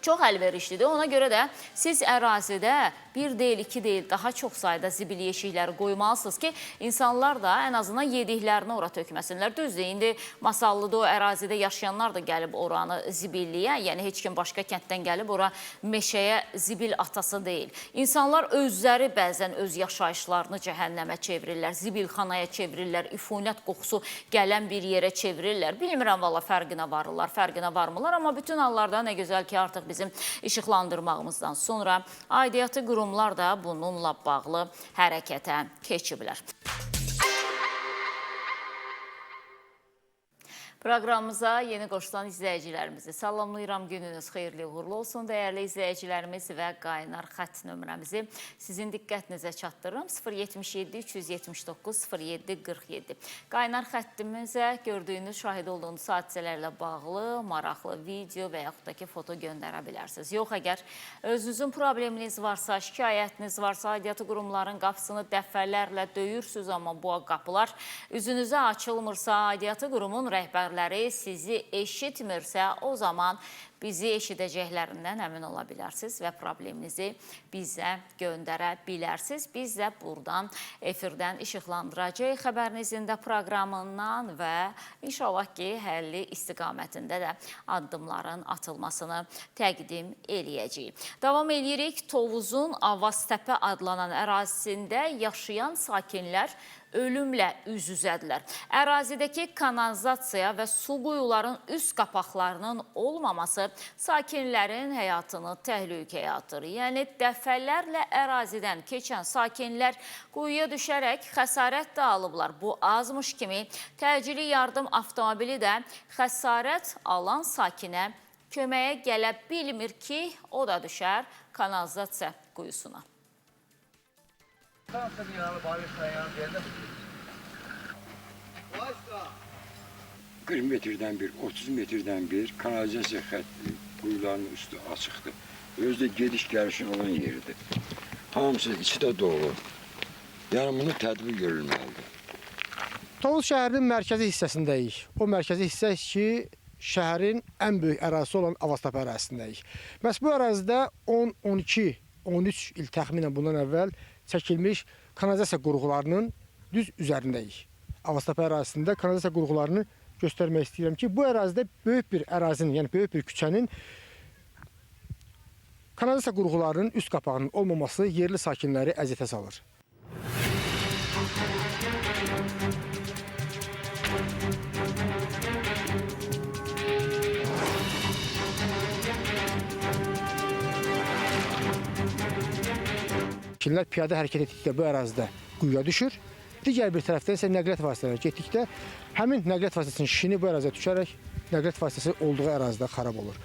Çox əlverişlidir. Ona görə də siz ərazidə bir deyil, iki deyil, daha çox sayda zibil yeşikləri qoymalısınız ki, insanlar da ən azından yediklərini ora tökməsinlər. Düzdür, indi Masallıda o ərazidə yaşayanlar da gəlib oranı zibilliyə, yəni heç kim başqa kənddən gəlib ora meşəyə zibil atası deyil. İnsanlar özləri bəzən öz yaşayışlarını cəhənnəmə çevirirlər, zibilxanaya çevirirlər, üfunət qoxusu gələn bir yerə çevirirlər. Bilmirəm, valla fərqinə varırlar, fərqinə varmırlar, amma bütün hallarda nə gözəl ki, artıq bizim işıqlandırmağımızdan sonra aidiyyatı qurumlar da bununla bağlı hərəkətə keçiblər. Proqramımıza yeni qoşulan izləyicilərimizi salamlayıram. Gününüz xeyirli, uğurlu olsun. Dəyərli izləyicilərimiz və qaynar xətt nömrəmizi sizin diqqətinizə çatdırırım. 077-379-07-47. Qaynar xəttimizə gördüyünüz, şahid olduğunuz hadisələrlə bağlı maraqlı video və yaxud da ki, foto göndərə bilərsiniz. Yox, əgər özünüzün probleminiz varsa, şikayətiniz varsa, aidiyyatı qurumların qapısını dəfələrlə döyürsünüz, amma bu qapılar üzünüzə açılmırsa, aidiyyatı qurumun rəhbərləri sizi eşitmirsə, o zaman bizi eşidəcəklərindən əmin ola bilərsiniz və probleminizi bizə göndərə bilərsiniz. Biz də buradan efirdən işıqlandıracaq xəbərinizin də proqramından və inşallah ki, həlli istiqamətində də addımların atılmasını təqdim eləyəcəyik. Davam edirik. Tovuzun Avaztəpə adlanan ərazisində yaşayan sakinlər ölümlə üz-üzədirlər. Ərazidəki kanalizasiya və su quyuların üst qapaqlarının olmaması sakinlərin həyatını təhlükəyə atır. Yəni, dəfələrlə ərazidən keçən sakinlər quyuya düşərək xəsarət də alıblar. Bu azmış kimi təcili yardım avtomobili də xəsarət alan sakinə köməyə gələ bilmir ki, o da düşər kanalizasiya quyusuna. 40 metrdən bir, 30 metrdən bir kanalizasiya xətti quyuların üstü açıqdır. Özdə gediş-gəlişin olan yeridir. Hamısı içi də dolu. Yəni bunu tədbir görülməlidir. Tovuz şəhərinin mərkəzi hissəsindəyik. O mərkəzi hissə ki, şəhərin ən böyük ərazisi olan Avaztəpə ərazisindəyik. Məhz bu ərazidə 10, 12, 13 il təxminən bundan əvvəl çəkilmiş kanalizasiya qurğularının düz üzərindəyik. Avaztəpə ərazisində kanalizasiya qurğularını göstərmək istəyirəm ki, bu ərazidə böyük bir ərazinin, yəni böyük bir küçənin kanalizasiya qurğularının üst qapağının olmaması yerli sakinləri əziyyətə salır. Sakinlər piyada hərəkət etdikdə bu ərazidə quyuya düşür. Digər bir tərəfdən isə nəqliyyat vasitələri getdikdə həmin nəqliyyat vasitəsinin şini bu əraziyə düşərək nəqliyyat vasitəsi olduğu ərazidə xarab olur.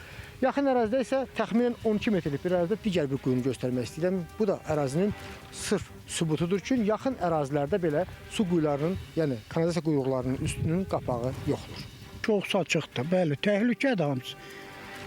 Yaxın ərazidə isə təxminən 12 metrlik bir ərazidə digər bir quyunu göstərmək istəyirəm. Bu da ərazinin sırf sübutudur ki, yaxın ərazilərdə belə su quyularının, yəni kanalizasiya quyularının üstünün qapağı yoxdur. Çox saçıqdır, bəli, təhlükədir hamısı.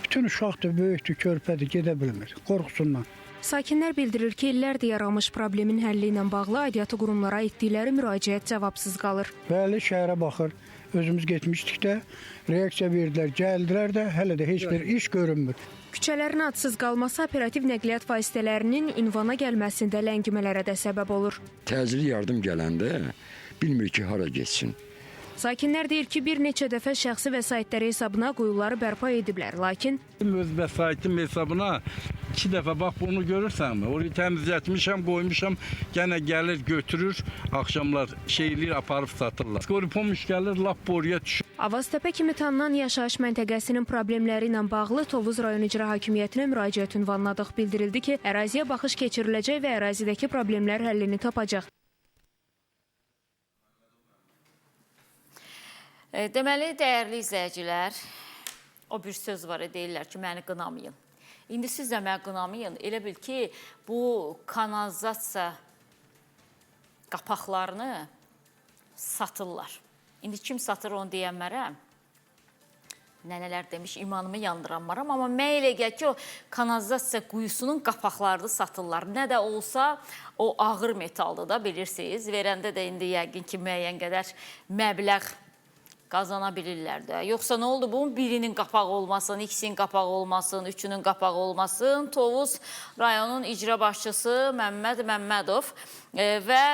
Bütün uşaqdır, böyükdür, körpədir, gedə bilmir, qorxusundan. Sakinlər bildirir ki, illərdir yaranmış problemin həlli ilə bağlı aidiyyatı qurumlara etdikləri müraciət cavabsız qalır. Bəli, şəhərə baxır, özümüz getmişdik də, reaksiya verdilər, gəldilər də, hələ də heç bir iş görünmür. Küçələrin adsız qalması operativ nəqliyyat vasitələrinin ünvana gəlməsində ləngimələrə də səbəb olur. Təcili yardım gələndə bilmir ki, hara getsin. Sakinlər deyir ki, bir neçə dəfə şəxsi vəsaitləri hesabına quyuları bərpa ediblər, lakin öz vəsaitim hesabına 2 dəfə bax bunu görürsənmi? Orayı təmizlətmişəm, qoymuşam, gənə gəlir, götürür, axşamlar şeylir, aparıb satırlar. Skoripomuş gəlir, lap boruya düşür. Avaztəpə kimi tanınan yaşayış məntəqəsinin problemləri ilə bağlı Tovuz rayon icra hakimiyyətinə müraciət ünvanladıq. Bildirildi ki, əraziyə baxış keçiriləcək və ərazidəki problemlər həllini tapacaq. Deməli, dəyərli izləyicilər, o bir söz var, deyirlər ki, məni qınamayın. İndi siz də məni qınamayın. Elə bil ki, bu kanalizasiya qapaqlarını satırlar. İndi kim satır onu deyənmərəm. Nənələr demiş, imanımı yandıranmaram. Amma mən elə gəl ki, o kanalizasiya quyusunun qapaqlarını satırlar. Nə də olsa, o ağır metaldır da, bilirsiniz. Verəndə də indi yəqin ki, müəyyən qədər məbləğ qazana bilirlər də. Yoxsa nə oldu? Bunun birinin qapağı olmasın, ikisinin qapağı olmasın, üçünün qapağı olmasın. Tovuz rayonun icra başçısı Məmməd Məmmədov və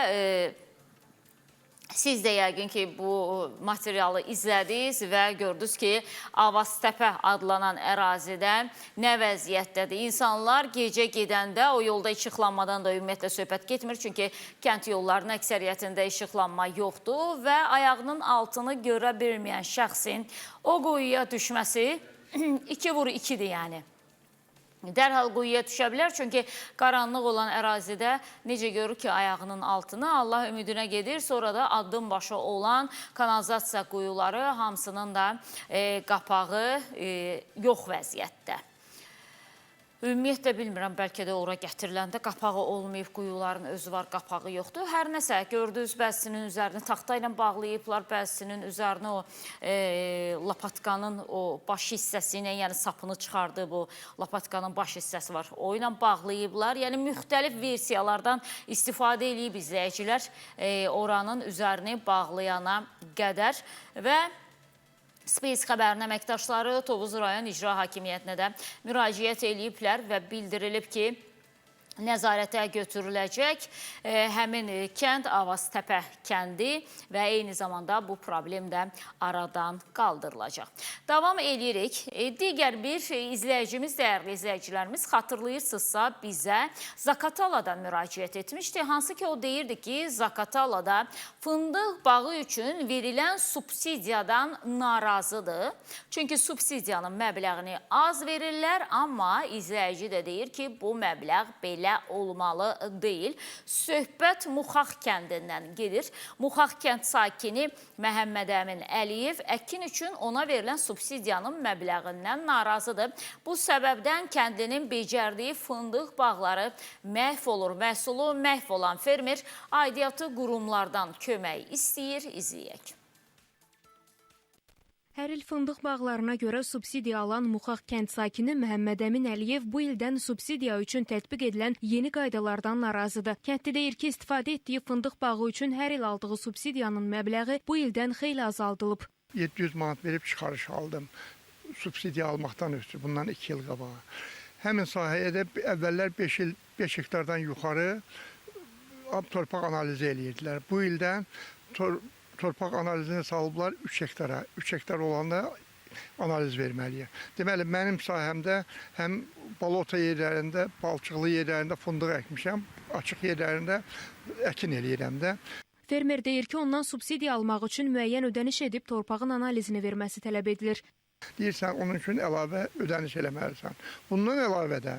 siz də yəqin ki, bu materialı izlədiniz və gördünüz ki, Avaztəpə adlanan ərazidə nə vəziyyətdədir. İnsanlar gecə gedəndə o yolda işıqlanmadan da ümumiyyətlə söhbət getmir. Çünki kənd yollarının əksəriyyətində işıqlanma yoxdur və ayağının altını görə bilməyən şəxsin o quyuya düşməsi 2 vur 2'dir yəni. dərhal quyuya düşə bilər. Çünki qaranlıq olan ərazidə necə görür ki, ayağının altını Allah ümidinə gedir. Sonra da addım başı olan kanalizasiya quyuları hamısının da qapağı yox vəziyyətdə. Ümumiyyətlə bilmirəm, bəlkə də ora gətiriləndə qapağı olmayıb, quyuların özü var, qapağı yoxdur. Hər nəsə, gördünüz, bəzisinin üzərini taxta ilə bağlayıblar, bəzisinin üzərini o lapatkanın o baş hissəsi ilə, yəni sapını çıxardı, bu lapatkanın baş hissəsi var, o ilə bağlayıblar. Yəni, müxtəlif versiyalardan istifadə edib izləyicilər oranın üzərini bağlayana qədər və Space xəbərinin əməkdaşları Tovuz rayon İcra Hakimiyyətinə də müraciət ediblər və bildirilib ki, nəzarətə götürüləcək həmin kənd Avaztəpə kəndi və eyni zamanda bu problem də aradan qaldırılacaq. Davam edirik. Digər bir izləyicimiz, dəyərli izləyicilərimiz xatırlayırsınızsa bizə Zaqataladan müraciət etmişdi. Hansı ki o deyirdi ki, Zaqatalada fındıq bağı üçün verilən subsidiyadan narazıdır. Çünki subsidiyanın məbləğini az verirlər, amma izləyici də deyir ki, bu məbləğ belə olmalı deyil. Söhbət Muxax kəndindən gedir. Muxax kənd sakini Məhəmməd Əmin Əliyev əkin üçün ona verilən subsidiyanın məbləğindən narazıdır. Bu səbəbdən kəndinin becərdiyi fındıq bağları məhv olur. Məhsulu məhv olan fermer aidiyyatı qurumlardan kömək istəyir, izləyək. Hər il fındıq bağlarına görə subsidiya alan Muxax kənd sakini Məhəmməd Əmin Əliyev bu ildən subsidiya üçün tətbiq edilən yeni qaydalardan narazıdır. Kəndli deyir ki, istifadə etdiyi fındıq bağı üçün hər il aldığı subsidiyanın məbləği bu ildən xeyli azaldılıb. 700 manat verib çıxarış aldım subsidiya almaqdan ötürü, bundan 2 il qabağa. Həmin sahəyə də əvvəllər 5 hektardan yuxarı torpaq analizi eləyirdilər. Bu ildən torpaq analizini salıblar 3 hektara. 3 hektar olanda analiz verməliyəm. Deməli, mənim sahəmdə həm balota yerlərində, balçıqlı yerlərində fındıq əkmişəm, açıq yerlərində əkin eləyirəm də. Fermer deyir ki, ondan subsidiya almaq üçün müəyyən ödəniş edib torpağın analizini verməsi tələb edilir. Deyirsən, onun üçün əlavə ödəniş eləməlisən. Bundan əlavə də,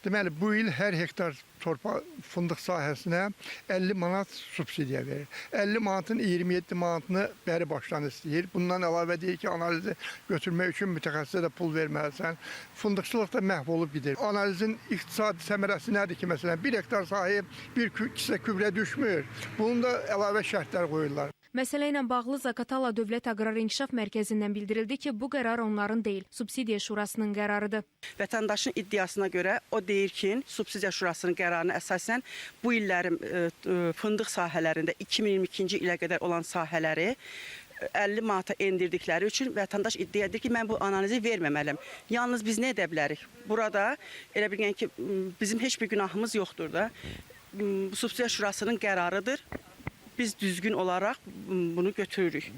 deməli, bu il hər hektar torpaq fındıq sahəsinə 50 manat subsidiya verir. 50 manatın 27 manatını bəri başdan istəyir. Bundan əlavə deyir ki, analizi götürmək üçün mütəxəssisə də pul verməlisən. Fındıqçılıq da məhv olub gedir. Analizin iqtisadi səmərəsi nədir ki, məsələn, 1 hektar sahə bir kisə kübrə düşmür. Bunun da əlavə şərtlər qoyurlar. Məsələ ilə bağlı Zaqatala Dövlət Aqrar İnkişaf Mərkəzindən bildirildi ki, bu qərar onların deyil, Subsidiya Şurasının qərarıdır. Vətəndaşın iddiasına görə o deyir ki, Subsidiya Şurasının qərarına əsasən bu illərin fındıq sahələrində 2022-ci ilə qədər olan sahələri 50 manata endirdikləri üçün vətəndaş iddia edir ki, mən bu analizi verməməliyəm. Yalnız biz nə edə bilərik? Burada elə bilgən ki, bizim heç bir günahımız yoxdur da. Bu Subsidiya Şurasının qərarıdır. Biz düzgün olaraq bunu götürürük.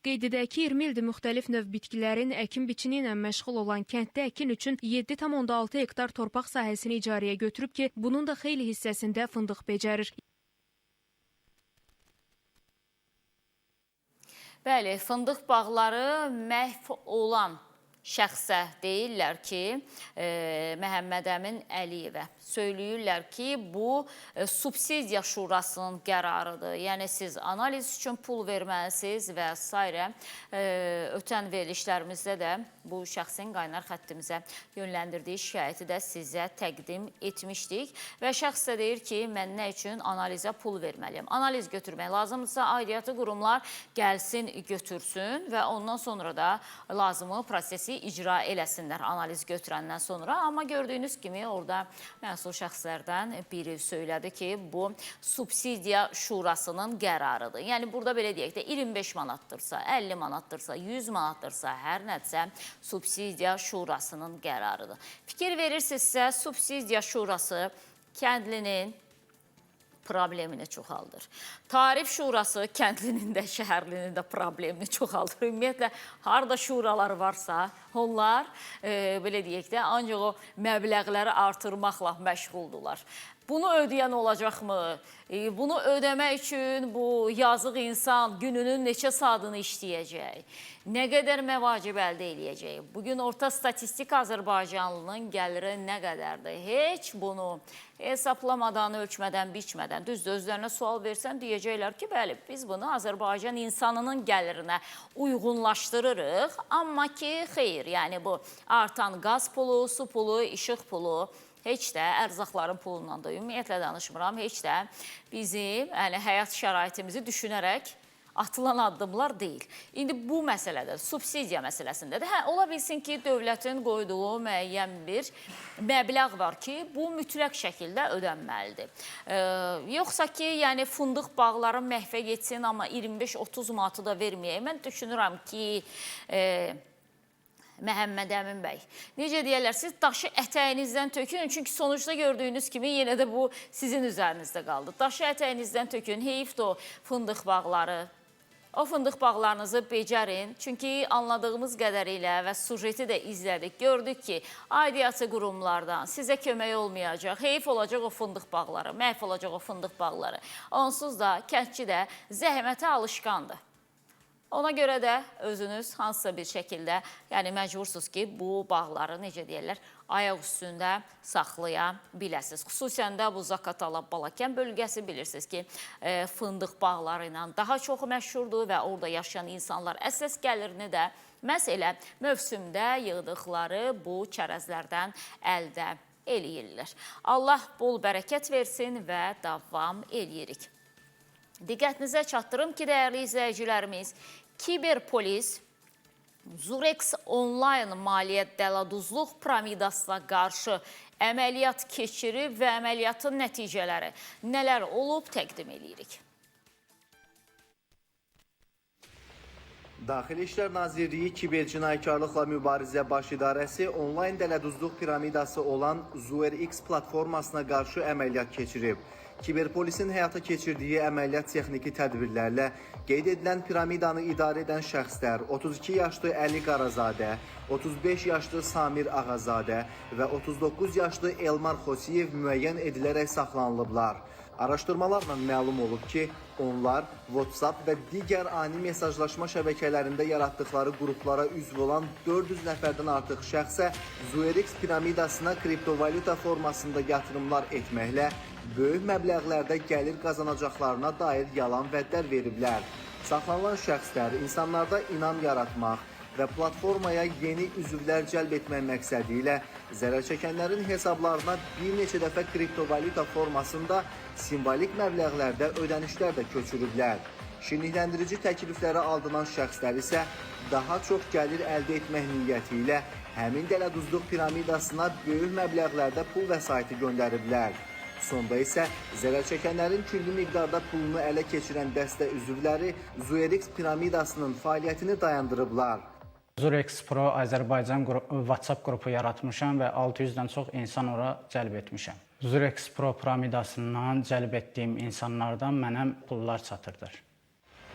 Qeyd edək ki, 20 ildir müxtəlif növ bitkilərin əkin biçini ilə məşğul olan kənddə əkin üçün 7,6 hektar torpaq sahəsini icarəyə götürüb ki, bunun da xeyli hissəsində fındıq becərir. Bəli, fındıq bağları məhv olan şəxsə deyirlər ki, Məhəmməd Əmin Əliyevə söyləyirlər ki, bu Subsidiya Şurasının qərarıdır. Yəni, siz analiz üçün pul verməlisiniz və s. Ötən verilişlərimizdə də bu şəxsin qaynar xəttimizə yönləndirdiyi şikayəti də sizə təqdim etmişdik. Və şəxs də deyir ki, mən nə üçün analizə pul verməliyəm? Analiz götürmək lazımdırsa, aidiyyatı qurumlar gəlsin, götürsün və ondan sonra da lazımı prosesi icra eləsinlər analiz götürəndən sonra. Amma gördüyünüz kimi orada məsul şəxslərdən biri söylədi ki, bu Subsidiya Şurasının qərarıdır. Yəni, burada belə deyək də 25 manatdırsa, 50 manatdırsa, 100 manatdırsa, hər nədirsə Subsidiya Şurasının qərarıdır. Fikir verirsinizsə, Subsidiya Şurası kəndlinin problemini çoxaldır. Tarif Şurası kəndlinin də, şəhərlinin də problemini çoxaldır. Ümumiyyətlə, harada şuralar varsa, onlar, belə deyək də, ancaq o məbləğləri artırmaqla məşğuldurlar. Bunu ödəyən olacaqmı? Bunu ödəmək üçün bu yazıq insan gününün neçə saatını işləyəcək? Nə qədər məvacib əldə eləyəcək? Bugün orta statistik Azərbaycanlının gəliri nə qədərdir? Heç bunu hesablamadan, ölçmədən, biçmədən, düzdür, özlərinə sual versən deyəcəklər ki, bəli, biz bunu Azərbaycan insanının gəlirinə uyğunlaşdırırıq. Amma ki, xeyr, yəni bu artan qaz pulu, su pulu, işıq pulu, heç də ərzaqların pulundan da ümumiyyətlə danışmıram, heç də bizim həyat şəraitimizi düşünərək atılan addımlar deyil. İndi bu məsələdə, subsidiya məsələsində də ola bilsin ki, dövlətin qoyduğu müəyyən bir məbləğ var ki, bu mütləq şəkildə ödənməlidir. Yoxsa ki, yəni fındıq bağları məhvə getsin, amma 25-30 manatı da verməyək. Mən düşünürəm ki, Məhəmməd Əmin bəy, necə deyərlər, siz daşı ətəyinizdən tökün, çünki sonuçda gördüyünüz kimi yenə də bu sizin üzərinizdə qaldı. Daşı ətəyinizdən tökün, heyifdir o fındıq bağları. O fındıq bağlarınızı becərin, çünki anladığımız qədərilə və sujeti də izlədik, gördük ki, aidiyyatı qurumlardan sizə kömək olmayacaq, heyif olacaq o fındıq bağları, məhv olacaq o fındıq bağları. Onsuz da kəndçi də zəhmətə alışqandır. Ona görə də özünüz hansısa bir şəkildə, yəni məcbursunuz ki, bu bağları, necə deyərlər, ayaq üstündə saxlaya biləsiniz. Xüsusən də bu Zaqatala, Balakən bölgəsi bilirsiniz ki, fındıq bağları ilə daha çox məşhurdur və orada yaşayan insanlar əsas gəlirini də məhz elə mövsümdə yığdıqları bu çərəzlərdən əldə eləyirlər. Allah bol bərəkət versin və davam eləyirik. Diqqətinizə çatdırım ki, dəyərli izləyicilərimiz, Kiberpolis Zurex Online maliyyət dələduzluq piramidasına qarşı əməliyyat keçirib və əməliyyatın nəticələri nələr olub təqdim edirik. Daxili İşlər Nazirliyi Kiber Cinayətkarlıqla Mübarizə Baş İdarəsi onlayn dələduzluq piramidası olan ZuerX platformasına qarşı əməliyyat keçirib. Kiberpolisin həyata keçirdiyi əməliyyat texniki tədbirlərlə qeyd edilən piramidanı idarə edən şəxslər 32 yaşlı Əli Qarazadə, 35 yaşlı Samir Ağazadə və 39 yaşlı Elmar Xosiyev müəyyən edilərək saxlanılıblar. Araşdırmalarla məlum olub ki, onlar WhatsApp və digər ani mesajlaşma şəbəkələrində yaratdıqları qruplara üzv olan 400 nəfərdən artıq şəxsə ZuerX piramidasına kriptovalyuta formasında yatırımlar etməklə böyük məbləğlərdə gəlir qazanacaqlarına dair yalan vədlər veriblər. Saxlanılan şəxslər insanlarda inam yaratmaq və platformaya yeni üzvlər cəlb etmək məqsədi ilə zərər çəkənlərin hesablarına bir neçə dəfə kriptovalyuta formasında simvolik məbləğlərdə ödənişlər də köçürüblər. Şirnikləndirici təkliflərə aldınan şəxslər isə daha çox gəlir əldə etmək niyyəti ilə həmin dələduzluq piramidasına böyük məbləğlərdə pul vəsaiti göndəriblər. Sonda isə zərər çəkənlərin külli miqdarda pulunu ələ keçirən dəstə üzvləri ZuerX piramidasının fəaliyyətini dayandırıblar. ZuerX Pro Azərbaycan WhatsApp qrupu yaratmışam və 600-dən çox insan ora cəlb etmişəm. ZuerX Pro piramidasından cəlb etdiyim insanlardan mənə pullar çatırdır.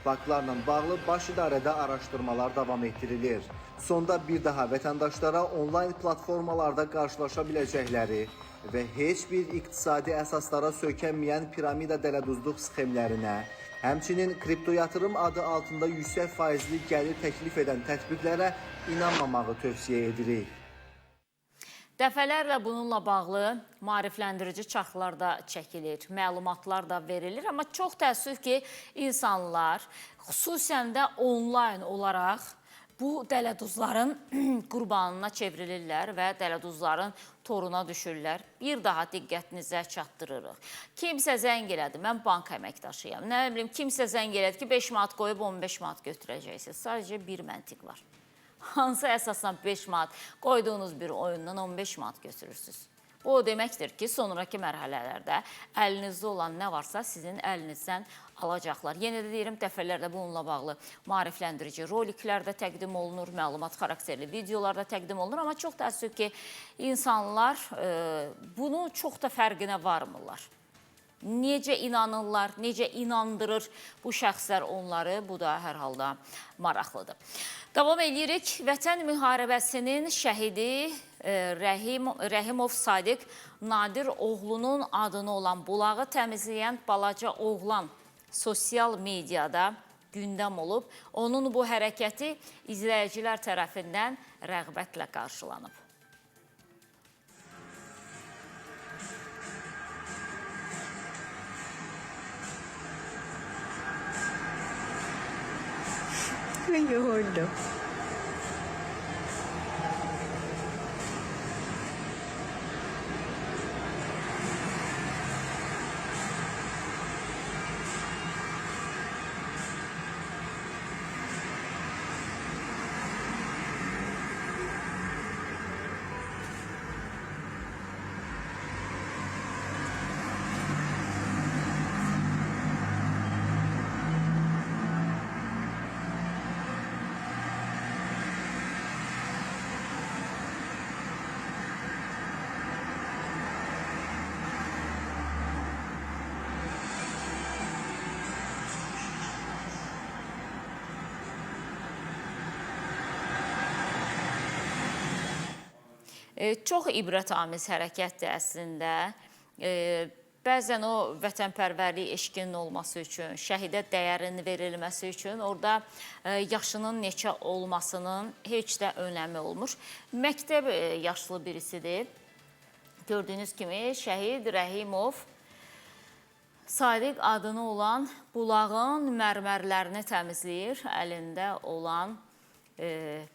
Faktlarla bağlı baş idarədə araşdırmalar davam etdirilir. Sonda bir daha vətəndaşlara onlayn platformalarda qarşılaşa biləcəkləri və heç bir iqtisadi əsaslara söykənməyən piramida dələduzluq sxemlərinə, həmçinin kripto yatırım adı altında yüksək faizli gəlir təklif edən tətbiqlərə inanmamağı tövsiyə edirik. Dəfələrlə bununla bağlı maarifləndirici çarxlar da çəkilir, məlumatlar da verilir. Amma çox təəssüf ki, insanlar xüsusən də onlayn olaraq bu dələduzların qurbanına çevrilirlər və dələduzların toruna düşürlər. Bir daha diqqətinizə çatdırırıq. Kimsə zəng elədi, mən bank əməkdaşıyam. Nə bilim, kimsə zəng elədi ki, 5 manat qoyub 15 manat götürəcəksiniz. Sadəcə bir məntiq var. Hansı əsasdan 5 manat qoyduğunuz bir oyundan 15 manat götürürsünüz? Bu o deməkdir ki, sonraki mərhələlərdə əlinizdə olan nə varsa sizin əlinizdən alacaqlar. Yenə də deyirəm, dəfələrlə bununla bağlı maarifləndirici roliklər də təqdim olunur, məlumat xarakterli videolar da təqdim olunur. Amma çox təəssüf ki, insanlar bunu çox da fərqinə varmırlar. Necə inanırlar, necə inandırır bu şəxslər onları, bu da hər halda maraqlıdır. Davam edirik. Vətən müharibəsinin şəhidi Rəhimov Sadiq Nadir oğlunun adını olan bulağı təmizləyən balaca oğlan sosial mediada gündəm olub. Onun bu hərəkəti izləyicilər tərəfindən rəğbətlə qarşılanıb. Oldu. Çox ibrətamiz hərəkətdir əslində. Bəzən o vətənpərvərlik eşqinin olması üçün, şəhidə dəyərin verilməsi üçün orada yaşının neçə olmasının heç də önəmi olmur. Məktəb yaşlı birisidir. Gördüyünüz kimi şəhid Rəhimov Sadiq adını olan bulağın mərmərlərini təmizləyir əlində olan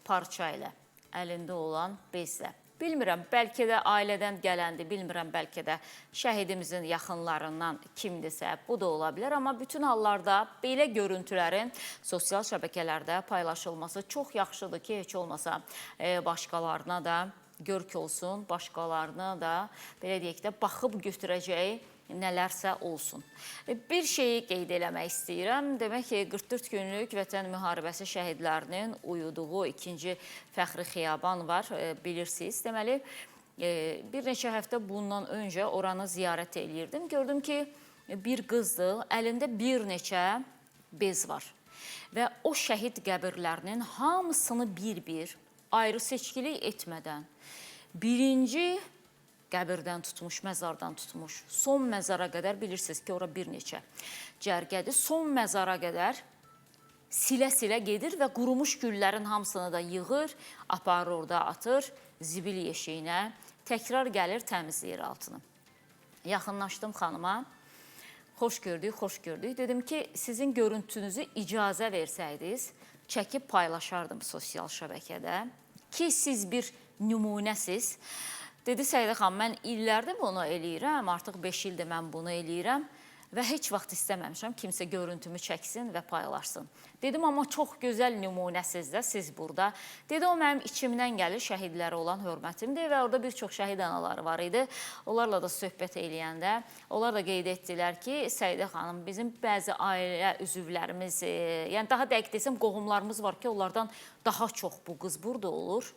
parça ilə, əlində olan bezlə. Bilmirəm, bəlkə də ailədən gələndir, bilmirəm, bəlkə də şəhidimizin yaxınlarından kimdirsə, bu da ola bilər. Amma bütün hallarda belə görüntülərin sosial şəbəkələrdə paylaşılması çox yaxşıdır ki, heç olmasa başqalarına da görk olsun, başqalarına da, belə deyək də, baxıb götürəcəyi nələrsə olsun. Bir şeyi qeyd eləmək istəyirəm. Demək ki, 44 günlük vətən müharibəsi şəhidlərinin uyuduğu ikinci fəxri xiyaban var, bilirsiniz. Deməli, bir neçə həftə bundan öncə oranı ziyarət eləyirdim. Gördüm ki, bir qızdır, əlində bir neçə bez var. Və o şəhid qəbirlərinin hamısını bir-bir, ayrı seçkilik etmədən, birinci qəbirdən tutmuş, məzardan tutmuş, son məzara qədər, bilirsiniz ki, ora bir neçə cərgədir, son məzara qədər silə-silə gedir və qurumuş güllərin hamısını da yığır, aparır orada atır, zibil yeşiyinə, təkrar gəlir, təmizləyir altını. Yaxınlaşdım xanıma, xoş gördük, xoş gördük. Dedim ki, sizin görüntünüzü icazə versəydiniz, çəkib paylaşardım sosial şəbəkədə ki, siz bir nümunəsiz. Dedi Səidə xanım, mən illərdir bunu eləyirəm, artıq 5 ildir mən bunu eləyirəm və heç vaxt istəməmişəm kimsə görüntümü çəksin və paylaşsın. Dedim, amma çox gözəl nümunəsiz də siz burada. Dedi, o mənim içimdən gəlir, şəhidlərə olan hörmətimdir və orada bir çox şəhid anaları var idi. Onlarla da söhbət eləyəndə, onlar da qeyd etdilər ki, Səidə xanım, bizim bəzi ailə üzvlərimiz, yəni daha dəqiq desəm, qohumlarımız var ki, onlardan daha çox bu qız burada olur.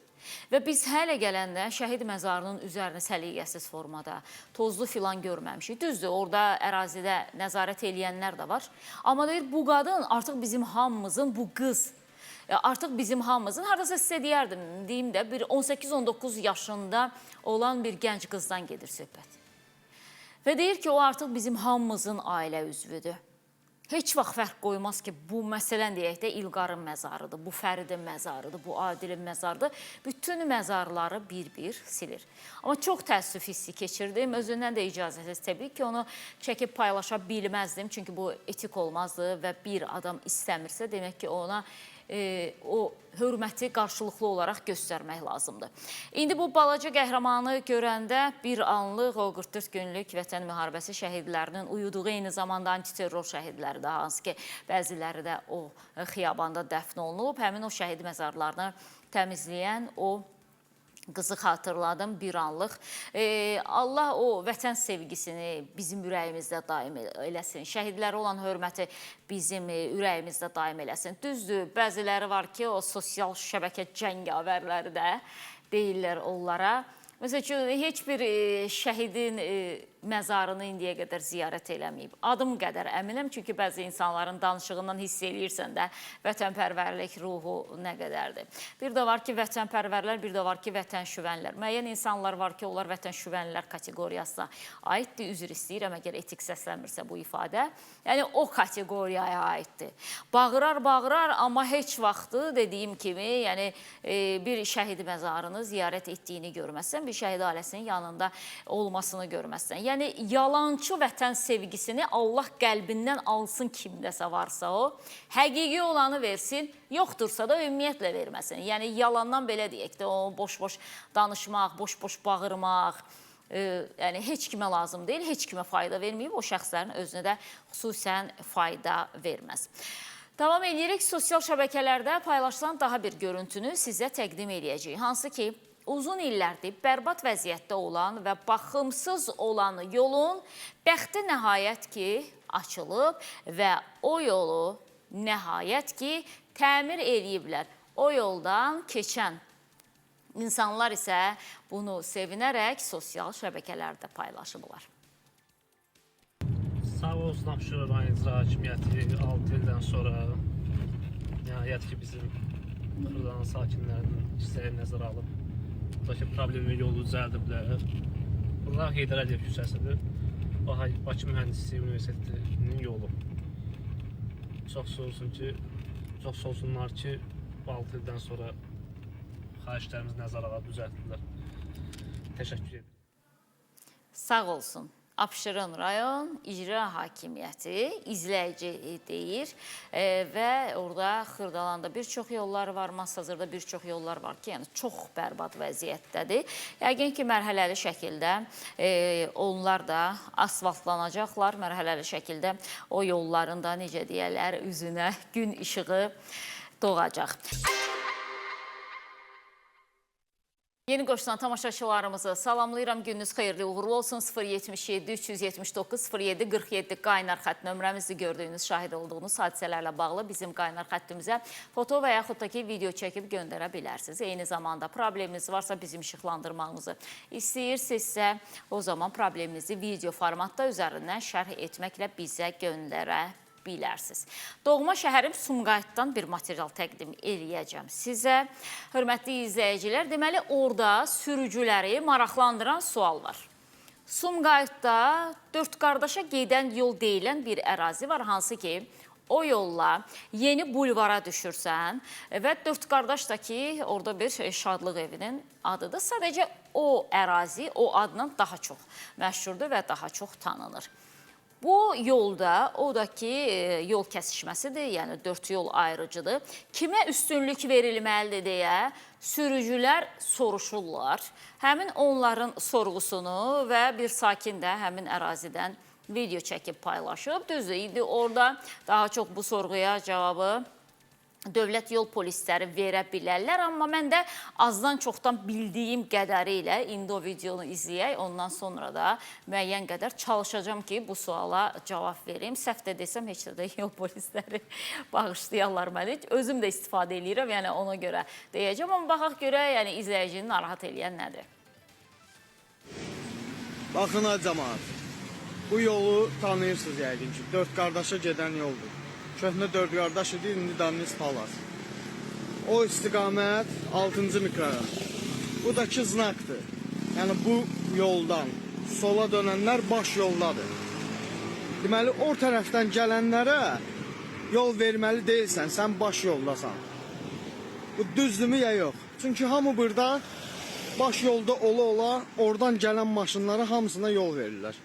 Və biz hələ gələndə şəhid məzarının üzərini səliqəsiz formada, tozlu filan görməmişik. Düzdür, orada ərazidə nəzarət eləyənlər də var. Amma deyir, bu qadın artıq bizim hamımızın, bu qız, artıq bizim hamımızın, haradasa sizə deyim də, bir 18-19 yaşında olan bir gənc qızdan gedir söhbət. Və deyir ki, o artıq bizim hamımızın ailə üzvüdür. Heç vaxt fərq qoymaz ki, bu məsələn deyək də İlqarın məzarıdır, bu Fəridin məzarıdır, bu Adilin məzarıdır. Bütün məzarları bir-bir silir. Amma çox təəssüf hissi keçirdim. Özündən də icazəsiz təbii ki, onu çəkib paylaşa bilməzdim. Çünki bu etik olmazdı və bir adam istəmirsə, demək ki, ona o hörməti qarşılıqlı olaraq göstərmək lazımdır. İndi bu balaca qəhrəmanı görəndə bir anlıq o 44 günlük vətən müharibəsi şəhidlərinin uyuduğu, eyni zamanda antiterror şəhidləri də, hansı ki, bəziləri də o xiyabanda dəfn olunub, həmin o şəhid məzarlarını təmizləyən o qızı xatırladım bir anlıq. Allah o vətən sevgisini bizim ürəyimizdə daim eləsin. Şəhidlərə olan hörməti bizim ürəyimizdə daim eləsin. Düzdür, bəziləri var ki, o sosial şəbəkə cəngavərləri də deyirlər onlara. Məsələn ki, heç bir şəhidin məzarını indiyə qədər ziyarət eləməyib. Adım qədər əminəm, çünki bəzi insanların danışığından hiss eləyirsən də vətənpərvərlik ruhu nə qədərdir. Bir də var ki, vətənpərvərlər, bir də var ki, vətənşüvənlər. Müəyyən insanlar var ki, onlar vətənşüvənlər kateqoriyasına aiddir. Üzr istəyirəm, əgər etik səslənmirsə bu ifadə. Yəni, o kateqoriyaya aiddir. Bağırar, amma heç vaxtı dediyim kimi, yəni bir şəhid məzarını ziyarət etdiyini görməzsən, bir şəhid ailəsinin yanında olmasını görməzsən. Yəni, yalançı vətən sevgisini Allah qəlbindən alsın kimdəsə varsa o, həqiqi olanı versin, yoxdursa da ümumiyyətlə verməsin. Yəni, yalandan belə deyək də, o boş-boş danışmaq, boş-boş bağırmaq, yəni heç kimə lazım deyil, heç kimə fayda verməyib, o şəxslərin özünə də xüsusən fayda verməz. Davam edirik, sosial şəbəkələrdə paylaşılan daha bir görüntünü sizə təqdim edəcəyik. Hansı ki, uzun illərdir bərbad vəziyyətdə olan və baxımsız olan yolun bəxti nəhayət ki, açılıb və o yolu nəhayət ki, təmir ediblər. O yoldan keçən insanlar isə bunu sevinərək sosial şəbəkələrdə paylaşıblar. Sağ olsun Abşeron rayon icra hakimiyyəti 6 ildən sonra nəhayət ki, bizim Xırdalan sakinlərinin istəyini nəzərə alıb buradakı problemi yolu düzəldiblər. Bunlar Heydər Əliyev küçəsidir. Bakı Mühəndisliyi Universitetinin yolu. Çox olsunlar ki, 6 ildən sonra xahişlərimiz nəzərə alıb düzəltdilər. Təşəkkür edirəm. Sağ olsun. Abşeron rayon icra hakimiyyəti izləyici deyir və orada Xırdalanda bir çox yollar var, Masazırda bir çox yollar var ki, yəni çox bərbad vəziyyətdədir. Yəqin ki, mərhələli şəkildə onlar da asfaltlanacaqlar, mərhələli şəkildə o yolların da necə deyərlər, üzünə gün işığı doğacaq. Yeni qoşulan tamaşaçılarımızı salamlayıram. Gününüz xeyirli, uğurlu olsun. 077 379 07 47 qaynar xətt nömrəmizdir. Gördüyünüz, şahid olduğunuz hadisələrlə bağlı bizim qaynar xəttimizə foto və yaxud da ki, video çəkib göndərə bilərsiniz. Eyni zamanda probleminiz varsa bizim işıqlandırmağımızı istəyirsinizsə, o zaman probleminizi video formatda üzərindən şərh etməklə bizə göndərə bilərsiniz. Doğma şəhərim Sumqayıtdan bir material təqdim eləyəcəm sizə. Hörmətli izləyicilər, deməli orada sürücüləri maraqlandıran sual var. Sumqayıtda dörd qardaşa gedən yol deyilən bir ərazi var, hansı ki, o yolla yeni bulvara düşürsən və dörd qardaş da ki, orada bir şadlıq evinin adıdır. Sadəcə o ərazi o adla daha çox məşhurdur və daha çox tanınır. Bu yolda, o da ki, yol kəsişməsidir, yəni 4 yol ayrıcıdır. Kimə üstünlük verilməlidir deyə sürücülər soruşurlar. Həmin onların sorğusunu və bir sakin də həmin ərazidən video çəkib paylaşıb. Düzdür, indi orada daha çox bu sorğuya cavabı dövlət yol polisləri verə bilərlər, amma mən də azdan çoxdan bildiyim qədərilə indi o videonu izləyək, ondan sonra da müəyyən qədər çalışacağım ki, bu suala cavab verim. Səhv də desəm, heç də yol polisləri bağışlayarlar məni. Özüm də istifadə edirəm, yəni ona görə deyəcəm, amma baxaq görə, yəni izləyicini narahat eləyən nədir? Baxın ha cəmaət, bu yolu tanıyırsınız yəqin ki, 4 qardaşa gedən yoldur. Köhnə 4 qardaş idi, indi Danis Palas. O istiqamət 6-cı mikrorayon. Bu da ki znakdır. Yəni bu yoldan sola dönənlər baş yoldadır. Deməli, o tərəfdən gələnlərə yol verməli deyilsən, sən baş yoldasan. Bu düzdürmü ya yox? Çünki hamı burada baş yolda ola-ola oradan gələn maşınlara hamısına yol verirlər.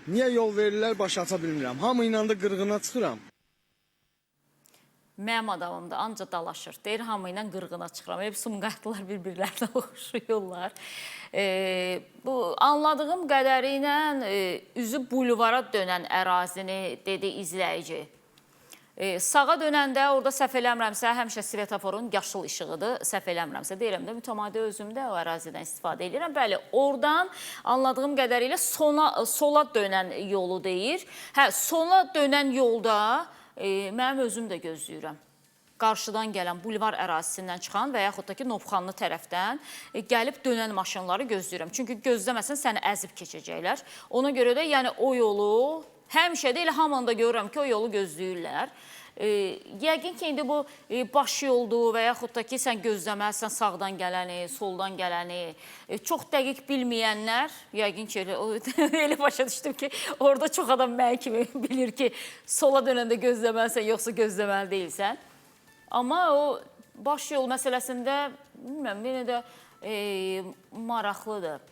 Niyə yol verirlər, başa aça bilmirəm. Hamı ilə də qırğına çıxıram. Mənim adamım da anca dalaşır. Deyir, hamı ilə qırğına çıxıram. Hep Sumqayıtlılar bir-birlərinə oxşuyurlar. Bu anladığım qədərilə üzü bulvara dönən ərazini dedi izləyici. Sağa dönəndə orada səhv eləmirəmsə, həmişə svetoforun yaşıl işığıdır. Səhv eləmirəmsə, deyirəm də mütəmadi özüm də o ərazidən istifadə edirəm. Bəli, oradan anladığım qədərilə sola dönən yolu deyir. Hə, sola dönən yolda mənim özüm də gözləyirəm. qarşıdan gələn bulvar ərazisindən çıxan və yaxud da ki, Novxanlı tərəfdən gəlib dönən maşınları gözləyirəm. Çünki gözləməsən səni əzib keçəcəklər. Ona görə də yəni o yolu həmişə də elə hamında görürəm ki, o yolu gözləyirlər. Yəqin ki, indi bu baş yoldur və yaxud da ki, sən gözləməlisən sağdan gələni, soldan gələni. Çox dəqiq bilməyənlər, yəqin ki, elə başa düşdüm ki, orada çox adam mən kimi bilir ki, sola dönəndə gözləməlisən, yoxsa gözləməli deyilsən. Amma o baş yol məsələsində, bilmirəm, yenə də maraqlıdır.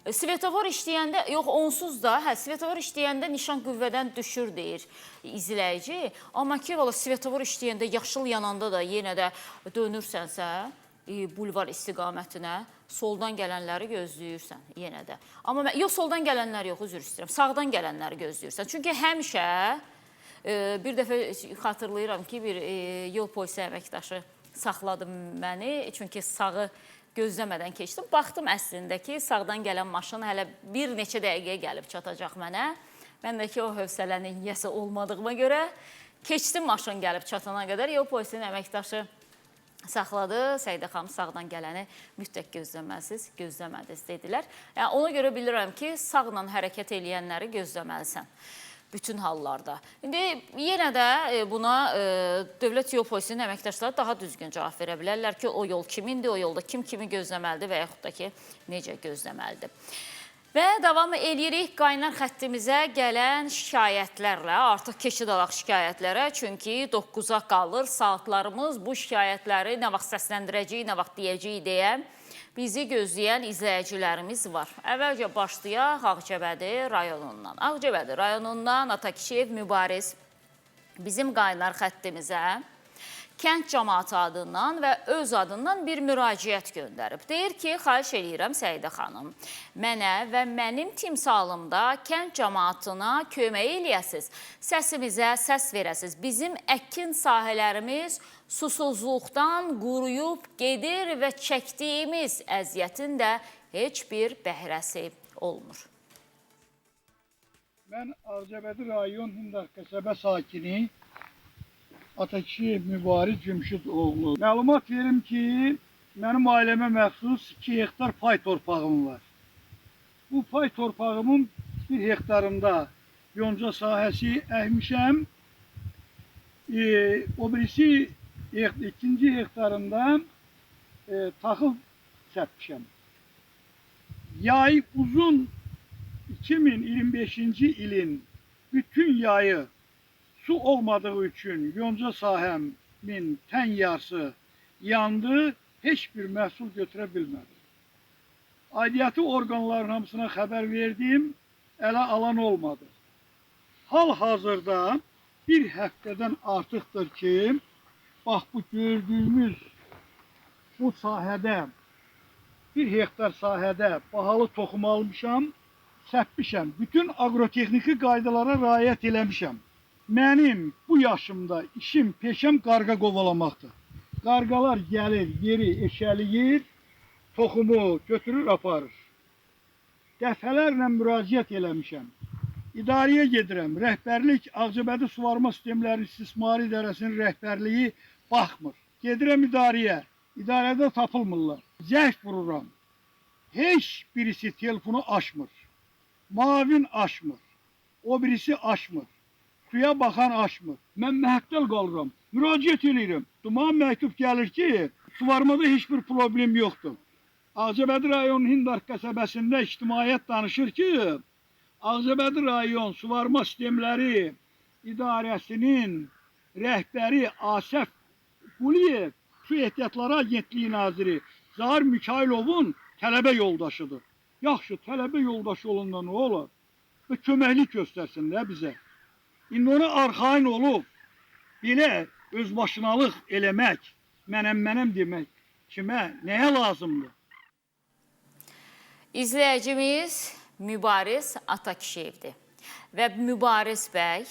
Svetofor işləyəndə, yox onsuz da, svetofor işləyəndə nişan qüvvədən düşür deyir izləyici. Amma ki, svetofor işləyəndə yaşıl yananda da yenə də dönürsənsə, bulvar istiqamətinə, soldan gələnləri gözləyirsən yenə də. Amma yox, soldan gələnləri yox, üzr istəyirəm, sağdan gələnləri gözləyirsən. Çünki həmişə, bir dəfə xatırlayıram ki, bir yol polisi əməkdaşı saxladı məni, çünki sağı gözləmədən keçdim. Baxdım əslində ki, sağdan gələn maşın hələ bir neçə dəqiqəyə gəlib çatacaq mənə. Mən də ki, o hövsələnin yiyəsi olmadığıma görə keçdim maşın gəlib çatana qədər. Yol polisinin əməkdaşı saxladı. Səidə xanım sağdan gələni mütləq gözləməlisiniz, gözləmədiniz dedilər. Yəni, ona görə bilirəm ki, sağla hərəkət eləyənləri gözləməlisən. Bütün hallarda. İndi yenə də buna dövlət yol polisinin əməkdaşları daha düzgün cavab verə bilərlər ki, o yol kimindir, o yolda kim kimi gözləməlidir və yaxud da ki, necə gözləməlidir. Və davam eləyirik qaynar xəttimizə gələn şikayətlərlə, artıq keçid alaq şikayətlərə, çünki 9-a qalır saatlarımız, bu şikayətləri nə vaxt səsləndirəcəyik, nə vaxt deyəcəyik deyə bizi gözləyən izləyicilərimiz var. Əvvəlcə başlayaq Ağcabədi rayonundan. Ağcabədi rayonundan Atakişiyev Mübariz bizim qaynar xəttimizə kənd cəmaatı adından və öz adından bir müraciət göndərib. Deyir ki, xahiş edirəm Səidə xanım, mənə və mənim timsalımda kənd cəmaatına kömək eləyəsiz, səsimizə səs verəsiz. Bizim əkin sahələrimiz susuzluqdan quruyub gedir və çəkdiyimiz əziyyətin də heç bir bəhrəsi olmur. Mən Ağcabədi rayon Hindar qəsəbə sakini Atakişiyev Mübariz Cümşüd oğlu. Məlumat verim ki, mənim ailəmə məxsus 2 hektar pay torpağım var. Bu pay torpağımın 1 hektarında yonca sahəsi əkmişəm. O birisi 2-ci hektarında taxıl səpmişəm. Yay uzun 2025-ci ilin bütün yayı su olmadığı üçün yonca sahəmin tən yarısı yandı, heç bir məhsul götürə bilmədi. Aidiyyəti orqanların hamısına xəbər verdim, ələ alan olmadı. Hal-hazırda bir həftədən artıqdır ki, bax bu gördüyümüz bu sahədə, 1 hektar sahədə bahalı toxum almışam, səpmişəm. Bütün agrotexniki qaydalara riayət eləmişəm. Mənim bu yaşımda işim, peşəm qarğa qovalamaqdır. Qarğalar gəlir, yeri eşəliyir, toxumu götürür, aparır. Dəfələrlə müraciət eləmişəm. İdarəyə gedirəm, rəhbərlik Ağcabədi Suvarma Sistemləri İstismarı İdarəsinin rəhbərliyi baxmır. Gedirəm idarəyə, idarədə tapılmırlar. Zəng vururam, heç birisi telefonu açmır. Mavin açmır, o birisi açmır. Suya baxan açmır. Mən məhəttəl qalıram, müraciət edirəm. Duman məktub gəlir ki, suvarmada heç bir problem yoxdur. Ağcabədi rayon Hindar qəsəbəsində ictimaiyyət danışır ki, Ağcabədi rayon Suvarma Sistemləri İdarəsinin rəhbəri Asəf Quliyev Su Ehtiyatları Agentliyi naziri Zahir Mikaylovun tələbə yoldaşıdır. Yaxşı, tələbə yoldaşı olanda nə olar? Və köməklik göstərsin də bizə. İndi ona arxain olub, belə özbaşınalıq eləmək, mənəm demək kimə, nəyə lazımdır? İzləyicimiz Mübariz Atakişiyevdir və Mübariz bəy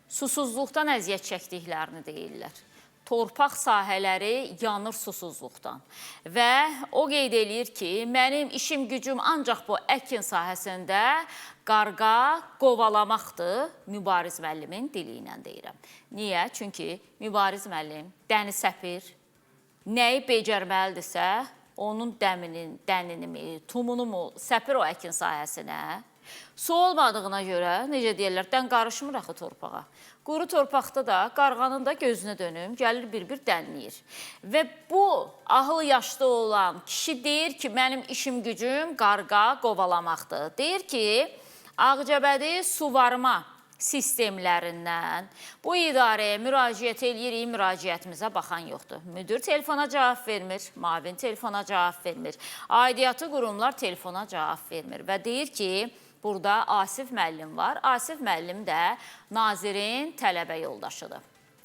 susuzluqdan əziyyət çəkdiklərini deyirlər. Torpaq sahələri yanır susuzluqdan və o qeyd eləyir ki, mənim işim gücüm ancaq bu əkin sahəsində qarğa qovalamaqdır, Mübariz müəllimin dili ilə deyirəm. Niyə? Çünki Mübariz müəllim dəni səpir, nəyi becərməlidirsə, onun dənini, tumunu səpir o əkin sahəsinə. Su olmadığına görə, necə deyirlər, dən qarışmır axı torpağa. Quru torpaqda da, qarğanın da gözünə dönüm, gəlir bir-bir dənləyir. Və bu, ahıl yaşlı olan kişi deyir ki, mənim işim gücüm qarğa qovalamaqdır. Deyir ki, Ağcabədi suvarma sistemlərindən bu idarəyə müraciət eləyirik, müraciətimizə baxan yoxdur. Müdür telefona cavab vermir, mavin telefona cavab vermir, aidiyyatı qurumlar telefona cavab vermir və deyir ki, burada Asif müəllim var. Asif müəllim də nazirin tələbə yoldaşıdır.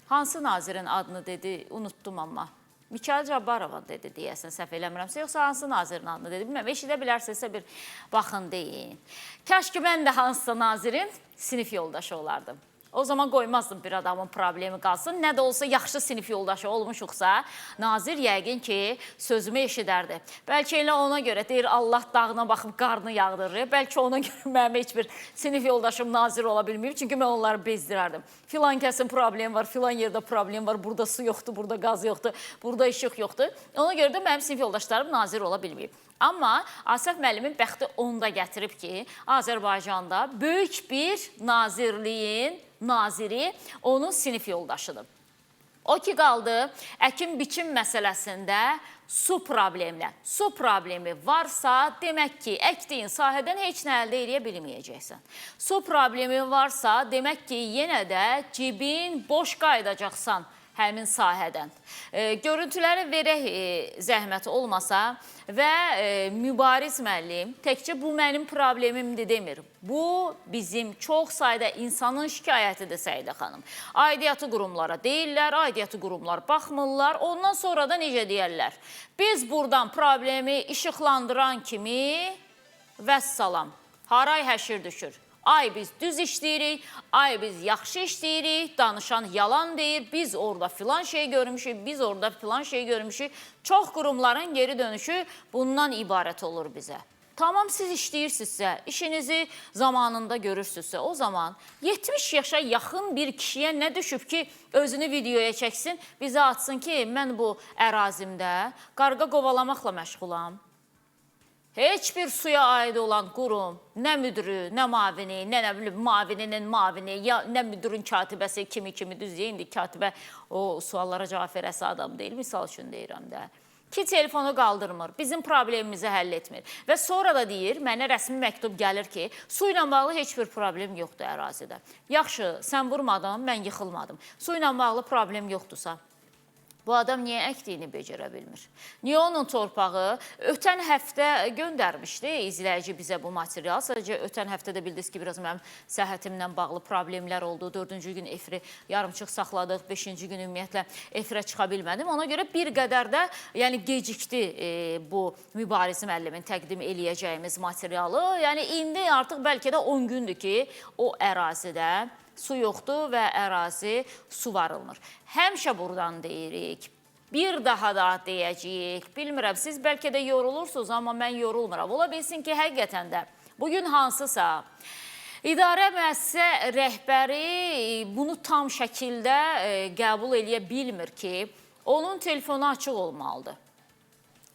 Hansı nazirin adını dedi, unutdum amma. Mikail Cabbarova dedi deyəsən, səhv eləmirəmsə, yoxsa hansı nazirin adını dedi, bilməm. Eşidə bilərsinizsə bir baxın deyin. Kaş ki, mən də hansısa nazirin sinif yoldaşı olardım. O zaman qoymazdım bir adamın problemi qalsın. Nə də olsa yaxşı sinif yoldaşı olmuşuqsa, nazir yəqin ki, sözümü eşidərdi. Bəlkə elə ona görə deyir, Allah dağına baxıb qarnı yağdırır. Bəlkə ona görə mənim heç bir sinif yoldaşım nazir ola bilməyib. Çünki mən onları bezdirərdim. Filan kəsin problemi var, filan yerdə problem var, burada su yoxdur, burada qaz yoxdur, burada işıq yoxdur. Ona görə də mənim sinif yoldaşlarım nazir ola bilməyib. Amma Asif müəllimin bəxti onda gətirib ki, Azərbaycanda böyük bir nazirliyin naziri onun sinif yoldaşıdır. O ki qaldı, əkin-biçim məsələsində su problemlə. Su problemi varsa, demək ki, əkdiyin sahədən heç nə əldə edə bilməyəcəksən. Su problemi varsa, demək ki, yenə də cibin boş qayıdacaqsan həmin sahədən. Görüntüləri verək zəhmət olmasa və Mübariz müəllim təkcə bu mənim problemimdir demir. Bu bizim çox sayda insanın şikayətidir Səidə xanım. Aidiyyatı qurumlara deyirlər, aidiyyatı qurumlar baxmırlar. Ondan sonra da necə deyərlər? Biz buradan problemi işıqlandıran kimi vəssalam, haray həşir düşür. Ay biz düz işləyirik, ay biz yaxşı işləyirik, danışan yalan deyir, biz orada filan şey görmüşük, biz orada filan şey görmüşük. Çox qurumların geri dönüşü bundan ibarət olur bizə. Tamam, siz işləyirsinizsə, işinizi zamanında görürsünüzsə, o zaman 70 yaşa yaxın bir kişiyə nə düşüb ki, özünü videoya çəksin, bizə atsın ki, mən bu ərazimdə qarğa qovalamaqla məşğulam. Heç bir suya aid olan qurum, nə müdürü, nə mavini, nə bilim, mavininin mavini, ya nə müdürün katibəsi, kimi düz deyə, indi katibə o suallara cavab verəsi adam deyil, misal üçün deyirəm də. Ki, telefonu qaldırmır, bizim problemimizi həll etmir. Və sonra da deyir, mənə rəsmi məktub gəlir ki, su ilə bağlı heç bir problem yoxdur ərazidə. Yaxşı, sən vurmadın, mən yıxılmadım. Su ilə bağlı problem yoxdursa, bu adam niyə əkdiyini becərə bilmir? Niyə onun torpağı ötən həftə göndərmişdi izləyici bizə bu material? Sadəcə ötən həftədə bildiniz ki, biraz mənim səhhətimlə bağlı problemlər oldu. 4-cü gün efiri yarımçıq saxladıq, 5-ci gün ümumiyyətlə efirə çıxa bilmədim. Ona görə bir qədər də gecikdi bu Mübariz müəllimin təqdim eləyəcəyimiz materialı. Yəni indi artıq bəlkə də 10 gündür ki, o ərazidə su yoxdur və ərazi suvarılmır. Həmişə buradan deyirik, bir daha da deyəcəyik. Bilmirəm, siz bəlkə də yorulursunuz, amma mən yorulmuram. Ola bilsin ki, həqiqətən də bugün hansısa idarə müəssisə rəhbəri bunu tam şəkildə qəbul eləyə bilmir ki, onun telefonu açıq olmalıdır.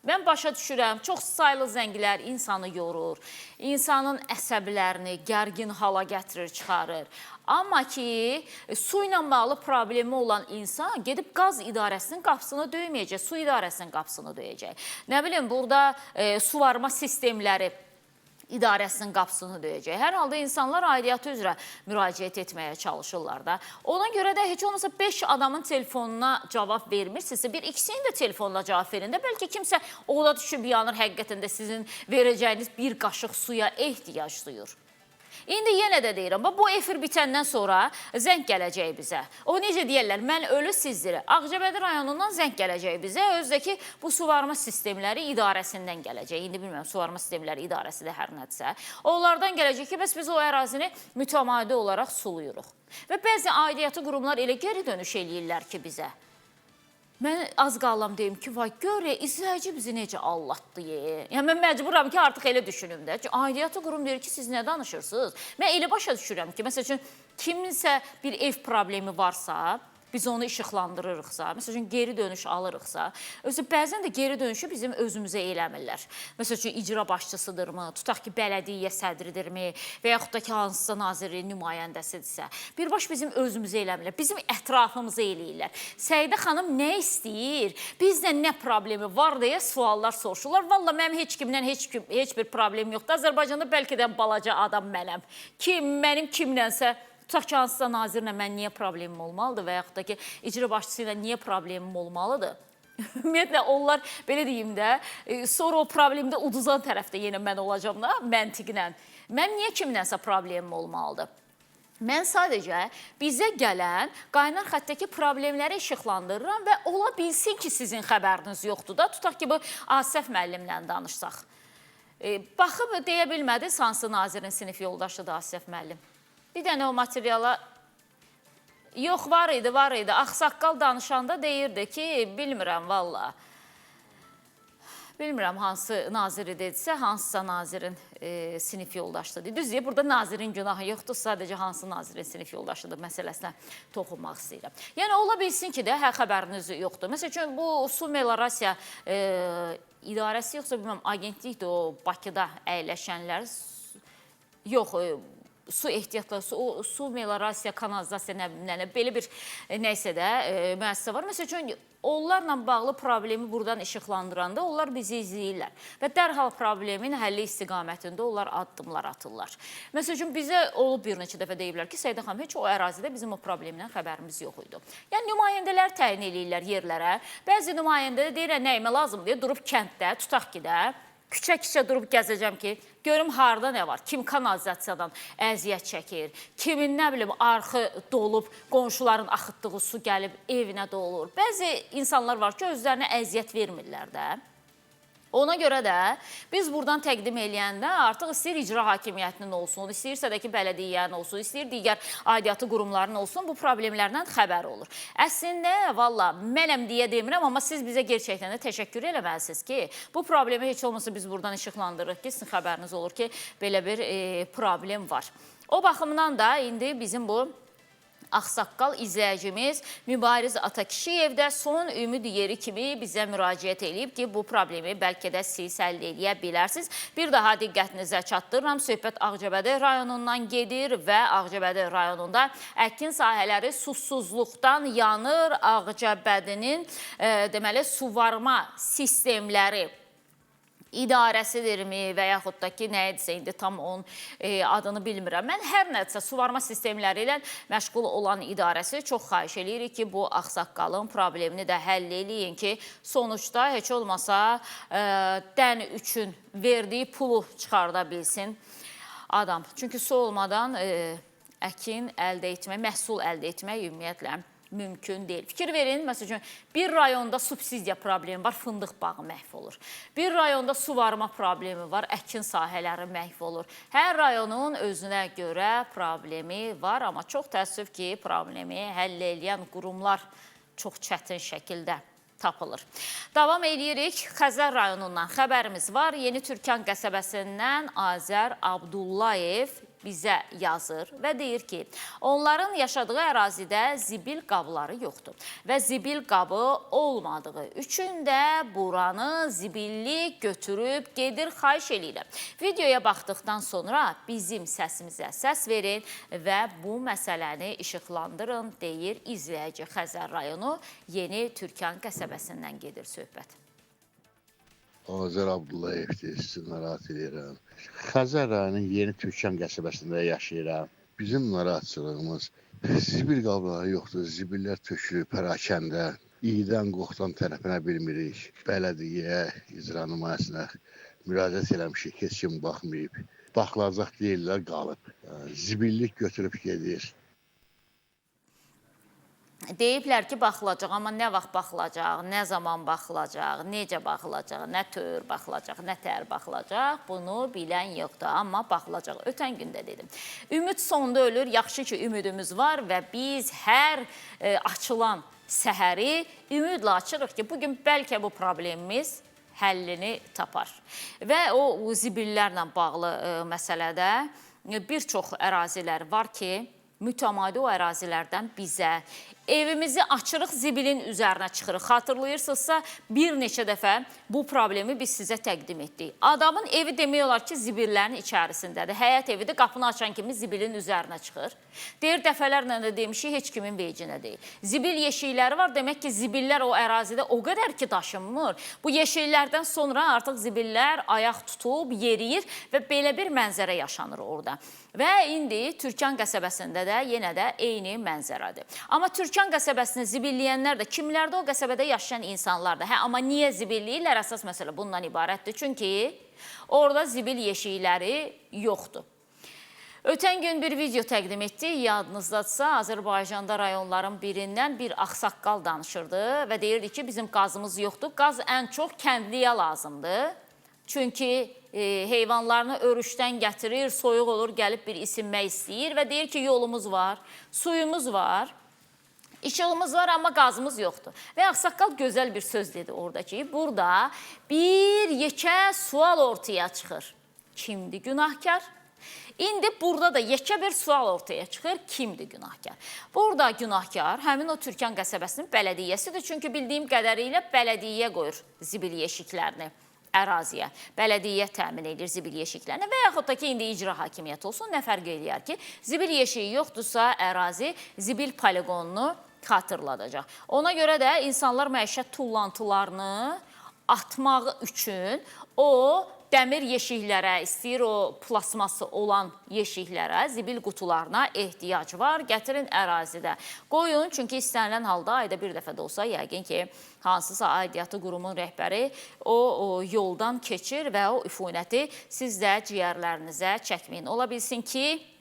Mən başa düşürəm, çox saylı zənglər insanı yorur, insanın əsəblərini gərgin hala gətirir, çıxarır. Amma ki, su ilə bağlı problemi olan insan gedib qaz idarəsinin qapısını döyməyəcək, su idarəsinin qapısını döyəcək. Nə bilim, burada suvarma sistemləri idarəsinin qapısını döyəcək. Hər halda insanlar aidiyyatı üzrə müraciət etməyə çalışırlar da. Ona görə də heç olmasa 5 adamın telefonuna cavab vermirsinizsə, bir ikisinin də telefonuna cavab verin də. Bəlkə kimsə oda düşüb yanır, həqiqətən də sizin verəcəyiniz bir qaşıq suya ehtiyac duyur. İndi yenə də deyirəm, bu efir bitəndən sonra zəng gələcək bizə. O necə deyərlər, mən ölü sizdirə. Ağcabədi rayonundan zəng gələcək bizə, özdəki bu suvarma sistemləri idarəsindən gələcək. İndi bilmirəm, suvarma sistemləri idarəsi də hər nədirsə. Onlardan gələcək ki, bəs biz o ərazini mütəmadi olaraq suluyuruq. Və bəzi aidiyyatı qurumlar elə geri dönüş eləyirlər ki bizə. Mən az qalam deyim ki, vay gör, izləyici bizi necə allatdı. Yəni, mən məcburam ki, artıq elə düşünüm də. Aidiyyatı qurum deyir ki, siz nə danışırsınız? Mən elə başa düşürəm ki, məsəl üçün, kiminsə bir ev problemi varsa, biz onu işıqlandırırıqsa, məsəl üçün, geri dönüş alırıqsa, bəzən də geri dönüşü bizim özümüzə eləmirlər. Məsəl üçün, icra başçısıdırmı, tutaq ki, bələdiyyə sədridirmi və yaxud da ki, hansısa nazirliyin nümayəndəsidirsə, birbaş bizim özümüzə eləmirlər, bizim ətrafımıza eləyirlər. Səidə xanım nə istəyir, bizlə nə problemi var deyə suallar soruşurlar. Valla, mənim heç kimdən heç bir problem yoxdur. Azərbaycanda bəlkə də balaca adam mənəm. Mənim kimlənsə, tutaq ki, hansısa nazirlə mən niyə problemim olmalıdır və yaxud da ki, icra başçısı ilə niyə problemim olmalıdır? Ümumiyyətlə, onlar, belə deyim də, sonra o problemdə uduzan tərəfdə yenə mən olacam da, məntiqlə. Mən niyə kimlənsə problemim olmalıdır? Mən sadəcə bizə gələn qaynar xəttəki problemləri işıqlandırıram və ola bilsin ki, sizin xəbəriniz yoxdur da. Tutaq ki, bu Asəf müəllimlə danışsaq. Baxıb deyə bilmədiniz, hansı nazirin sinif yoldaşıdır Asəf müəllim? Bir dənə o materiala, yox, var idi. Ağsaqqal danışanda deyirdi ki, bilmirəm, valla. Bilmirəm, hansı naziri dedisə, hansısa nazirin sinif yoldaşıdır. Düzdür, burada nazirin günahı yoxdur, sadəcə hansı nazirin sinif yoldaşıdır məsələsinə toxunmaq istəyirəm. Yəni, ola bilsin ki, də, xəbəriniz yoxdur. Məsəl üçün, bu Su Melorasiya idarəsi yoxsa, bilməm, agentlikdir o Bakıda əyləşənlər, yox, su ehtiyatları, su melorasiya, kanalizasiya, belə bir nəysə də müəssisə var. Məsəl üçün, onlarla bağlı problemi buradan işıqlandıranda onlar bizi izləyirlər və dərhal problemin həlli istiqamətində onlar addımlar atırlar. Məsəl üçün, bizə olub bir neçə dəfə deyiblər ki, Səidə xanım, heç o ərazidə bizim o problemdən xəbərimiz yox idi. Yəni, nümayəndələr təyin eləyirlər yerlərə. Bəzi nümayəndə deyirlər, nəyimə lazım deyə durub kənddə, tutaq ki də, küçə durub gəzəcəm ki, görüm harada nə var, kim kanalizasiyadan əziyyət çəkir, kimin nə bilim arxı dolub, qonşuların axıtdığı su gəlib evinə dolur. Bəzi insanlar var ki, özlərinə əziyyət vermirlər də. Ona görə də biz buradan təqdim eləyəndə artıq istəyir icra hakimiyyətinin olsun, istəyirsə də ki, bələdiyyənin olsun, istəyir digər aidiyyatı qurumların olsun, bu problemlərdən xəbər olur. Əslində, valla, mənəm deyə demirəm, amma siz bizə gerçəkdən də təşəkkür eləməlisiniz ki, bu problemi heç olmasa biz buradan işıqlandırırıq ki, sizin xəbəriniz olur ki, belə bir problem var. O baxımdan da indi bizim bu ağsaqqal izləyicimiz Mübariz Atakişiyev də son ümid yeri kimi bizə müraciət edib ki, bu problemi bəlkə də siz həll edə bilərsiniz. Bir daha diqqətinizə çatdırıram. Söhbət Ağcabədi rayonundan gedir və Ağcabədi rayonunda əkin sahələri susuzluqdan yanır. Ağcabədinin deməli suvarma sistemləri idarəsidirmi və yaxud da ki, nə edirsə, indi tam onun adını bilmirəm. Mən hər nədirsə suvarma sistemləri ilə məşğul olan idarəsi çox xahiş edirik ki, bu ağsaqqalın problemini də həll eləyin ki, sonuçda heç olmasa dən üçün verdiyi pulu çıxarda bilsin adam. Çünki su olmadan əkin əldə etmək, məhsul əldə etmək ümumiyyətlə mümkün deyil. Fikir verin, məsəl üçün, bir rayonda subsidiya problemi var, fındıq bağı məhv olur. Bir rayonda suvarma problemi var, əkin sahələri məhv olur. Hər rayonun özünə görə problemi var, amma çox təəssüf ki, problemi həll edən qurumlar çox çətin şəkildə tapılır. Davam edirik. Xəzər rayonundan xəbərimiz var. Yeni Türkan qəsəbəsindən Azər Abdullayev bizə yazır və deyir ki, onların yaşadığı ərazidə zibil qabları yoxdur və zibil qabı olmadığı üçün də buranı zibilli götürüb gedir, xahiş eləyirəm. Videoya baxdıqdan sonra bizim səsimizə səs verin və bu məsələni işıqlandırın, deyir izləyici. Xəzər rayonu Yeni Türkan qəsəbəsindən gedir söhbət. Azər Abdullayevdir, sizi narahat edirəm. Xəzər rayonunun Yeni Türkan qəsəbəsində yaşayıram. Bizim narahatçılığımız zibil qabları yoxdur, zibillər tökülür pərakəndə. İyidən qoxdan tərəfinə bilmirik. Bələdiyyə, icra nümayəsinə müraciət eləmişik, heç kim baxmayıb. Baxılacaq deyirlər, qalıb. Zibillik götürüb gedir. Deyiblər ki, baxılacaq, amma nə vaxt baxılacaq, nə zaman baxılacaq, necə baxılacaq, nə tör baxılacaq, nə tər baxılacaq, bunu bilən yoxdur, amma baxılacaq. Ötən gündə dedim. Ümid sonda ölür, yaxşı ki, ümidimiz var və biz hər açılan səhəri ümidlə açırıq ki, bugün bəlkə bu problemimiz həllini tapar. Və o zibillərlə bağlı məsələdə bir çox ərazilər var ki, mütəmadi o ərazilərdən bizə evimizi açırıq, zibilin üzərinə çıxırıq. Xatırlayırsınızsa, bir neçə dəfə bu problemi biz sizə təqdim etdik. Adamın evi demək olar ki, zibillərin içərisindədir. Həyət evidir, qapını açan kimi zibilin üzərinə çıxır. Deyir, dəfələrlə də demişik, heç kimin vecinə deyil. Zibil yeşikləri var, demək ki, zibillər o ərazidə o qədər ki, daşınmır. Bu yeşiklərdən sonra artıq zibillər ayaq tutub, yeriyir və belə bir mənzərə yaşanır orada. Və indi Türkan qəsəbəsində də yenə də eyni mənzərədir. Amma Türkan qəsəbəsini zibilləyənlər də kimlərdə o qəsəbədə yaşayan insanlardır. Amma niyə zibilləyirlər? Əsas məsələ bundan ibarətdir. Çünki orada zibil yeşikləri yoxdur. Ötən gün bir video təqdim etdik. Yadınızdadsa, Azərbaycanda rayonların birindən bir ağsaqqal danışırdı və deyirdi ki, bizim qazımız yoxdur. Qaz ən çox kəndliyə lazımdır. Çünki heyvanlarını örüşdən gətirir, soyuq olur, gəlib bir isinmək istəyir və deyir ki, yolumuz var, suyumuz var, işığımız var, amma qazımız yoxdur. Və ağsaqqal gözəl bir söz dedi orada ki, burada bir yekə sual ortaya çıxır. Kimdir günahkar? İndi burada da yekə bir sual ortaya çıxır, kimdir günahkar? Burada günahkar həmin o Türkan qəsəbəsinin bələdiyyəsidir. Çünki bildiyim qədərilə bələdiyyə qoyur zibil yeşiklərini əraziyə. Bələdiyyə təmin edir zibil yeşiklərini və yaxud da ki, indi icra hakimiyyəti olsun, nə fərq eləyər ki, zibil yeşiyi yoxdursa, ərazi zibil poligonunu xatırladacaq. Ona görə də insanlar məişət tullantılarını atmağı üçün o dəmir yeşiklərə, istəyir o plasması olan yeşiklərə, zibil qutularına ehtiyac var. Gətirin ərazidə qoyun. Çünki istənilən halda ayda bir dəfə də olsa, yəqin ki, hansısa aidiyyatı qurumun rəhbəri o yoldan keçir və o üfunəti siz də ciyərlərinizə çəkməyin. Ola bilsin ki,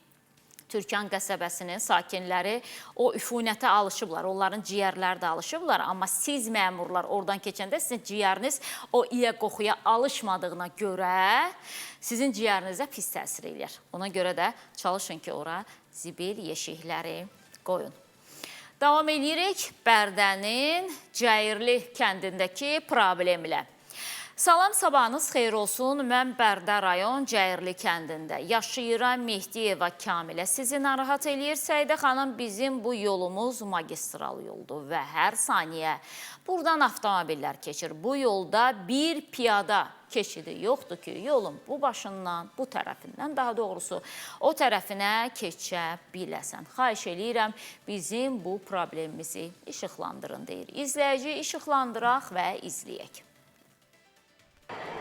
Türkan qəsəbəsinin sakinləri o üfunətə alışıblar, onların ciyərləri də alışıblar, amma siz məmurlar oradan keçəndə sizin ciyəriniz o ilə qoxuya alışmadığına görə sizin ciyərinizə pis təsir edir. Ona görə də çalışın ki, ora zibil yeşikləri qoyun. Davam edirik Bərdənin Cəyirli kəndindəki problemlə. Salam, sabahınız xeyir olsun. Mən Bərdə rayon Cəyirli kəndində yaşayıram. Mehdiyeva Kamilə sizi narahat eləyir. Səidə xanım, bizim bu yolumuz magistral yoldur və hər saniyə buradan avtomobillər keçir. Bu yolda bir piyada keçidi yoxdur ki, yolun bu başından, bu tərəfindən, daha doğrusu o tərəfinə keçə biləsən. Xahiş eləyirəm, bizim bu problemimizi işıqlandırın deyir. İzləyici, işıqlandıraq və izləyək.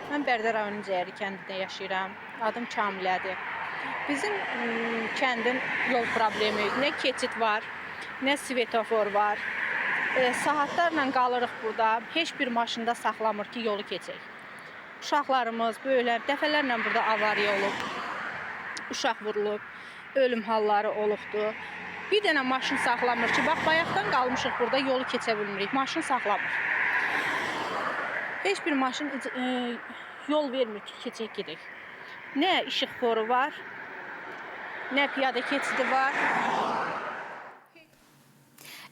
Mən Bərdə rayonu Cəyirli kəndində yaşayıram. Adım Kamilədir. Bizim kəndin yol problemi, nə keçid var, nə svetofor var. Saatlarla qalırıq burada. Heç bir maşında saxlamır ki, yolu keçək. Uşaqlarımız, böyüklər dəfələrlə burada avariya olub. Uşaq vurulub, ölüm halları olubdur. Bir dənə maşın saxlamır ki, bax, bayaqdan qalmışıq burada, yolu keçə bilmirik. Maşın saxlamır. Heç bir maşın yol vermir ki, keçək gedək. Nə işıq foru var, nə piyada keçidi var.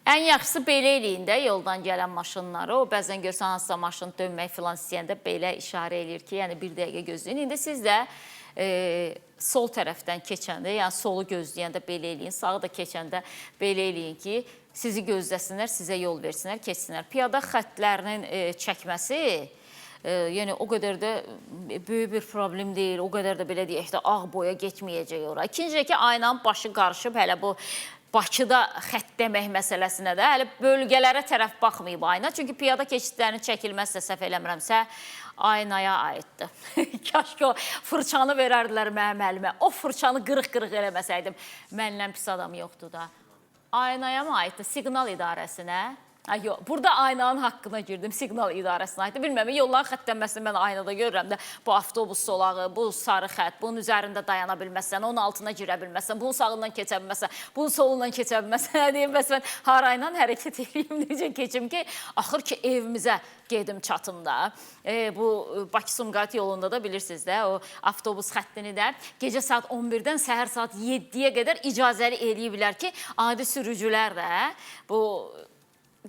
Ən yaxşısı belə eləyin də yoldan gələn maşınları. O bəzən görsən hansısa maşın dönmək filan istəyəndə belə işarə eləyir ki, yəni bir dəqiqə gözləyin. İndi siz də sol tərəfdən keçəndə, yəni solu gözləyəndə belə eləyin, sağı da keçəndə belə eləyin ki, sizi gözləsinlər, sizə yol versinlər, keçsinlər. Piyada xəttlərinin çəkməsi, yəni o qədər də böyük bir problem deyil, o qədər də belə deyək də ağ boya getməyəcək ora. İkincə ki, aynanın başı qarışıb hələ bu Bakıda xətt demək məsələsinə də hələ bölgələrə tərəf baxmayıb ayna. Çünki piyada keçidlərinin çəkilməzsə, səhv eləmirəmsə, aynaya aiddir. Kaş ki, o fırçanı verərdilər mənim əlimə. O fırçanı qırıq-qırıq eləməsəydim, məndən pis adam yoxdur da. Aynaya mı aiddir? Siqnal idarəsinə? Yox, burada aynanın haqqına girdim, siqnal idarəsinə aiddir. Bilməm, yolların xəttənməsini mən aynada görürəm də, bu avtobus solağı, bu sarı xətt, bunun üzərində dayana bilməzsən, onun altına girə bilməzsən, bunun sağından keçə bilməzsən, bunun solundan keçə bilməzsən, deyim, bəs mən harayla hərəkət edeyim, necə keçim ki, axır ki, evimizə gedim çatım da. Bu Bakı-Sumqayıt yolunda da bilirsiniz də, o avtobus xəttini də gecə saat 11-dən səhər saat 7-yə qədər icazəli eləyiblər ki, adi sürücülər də bu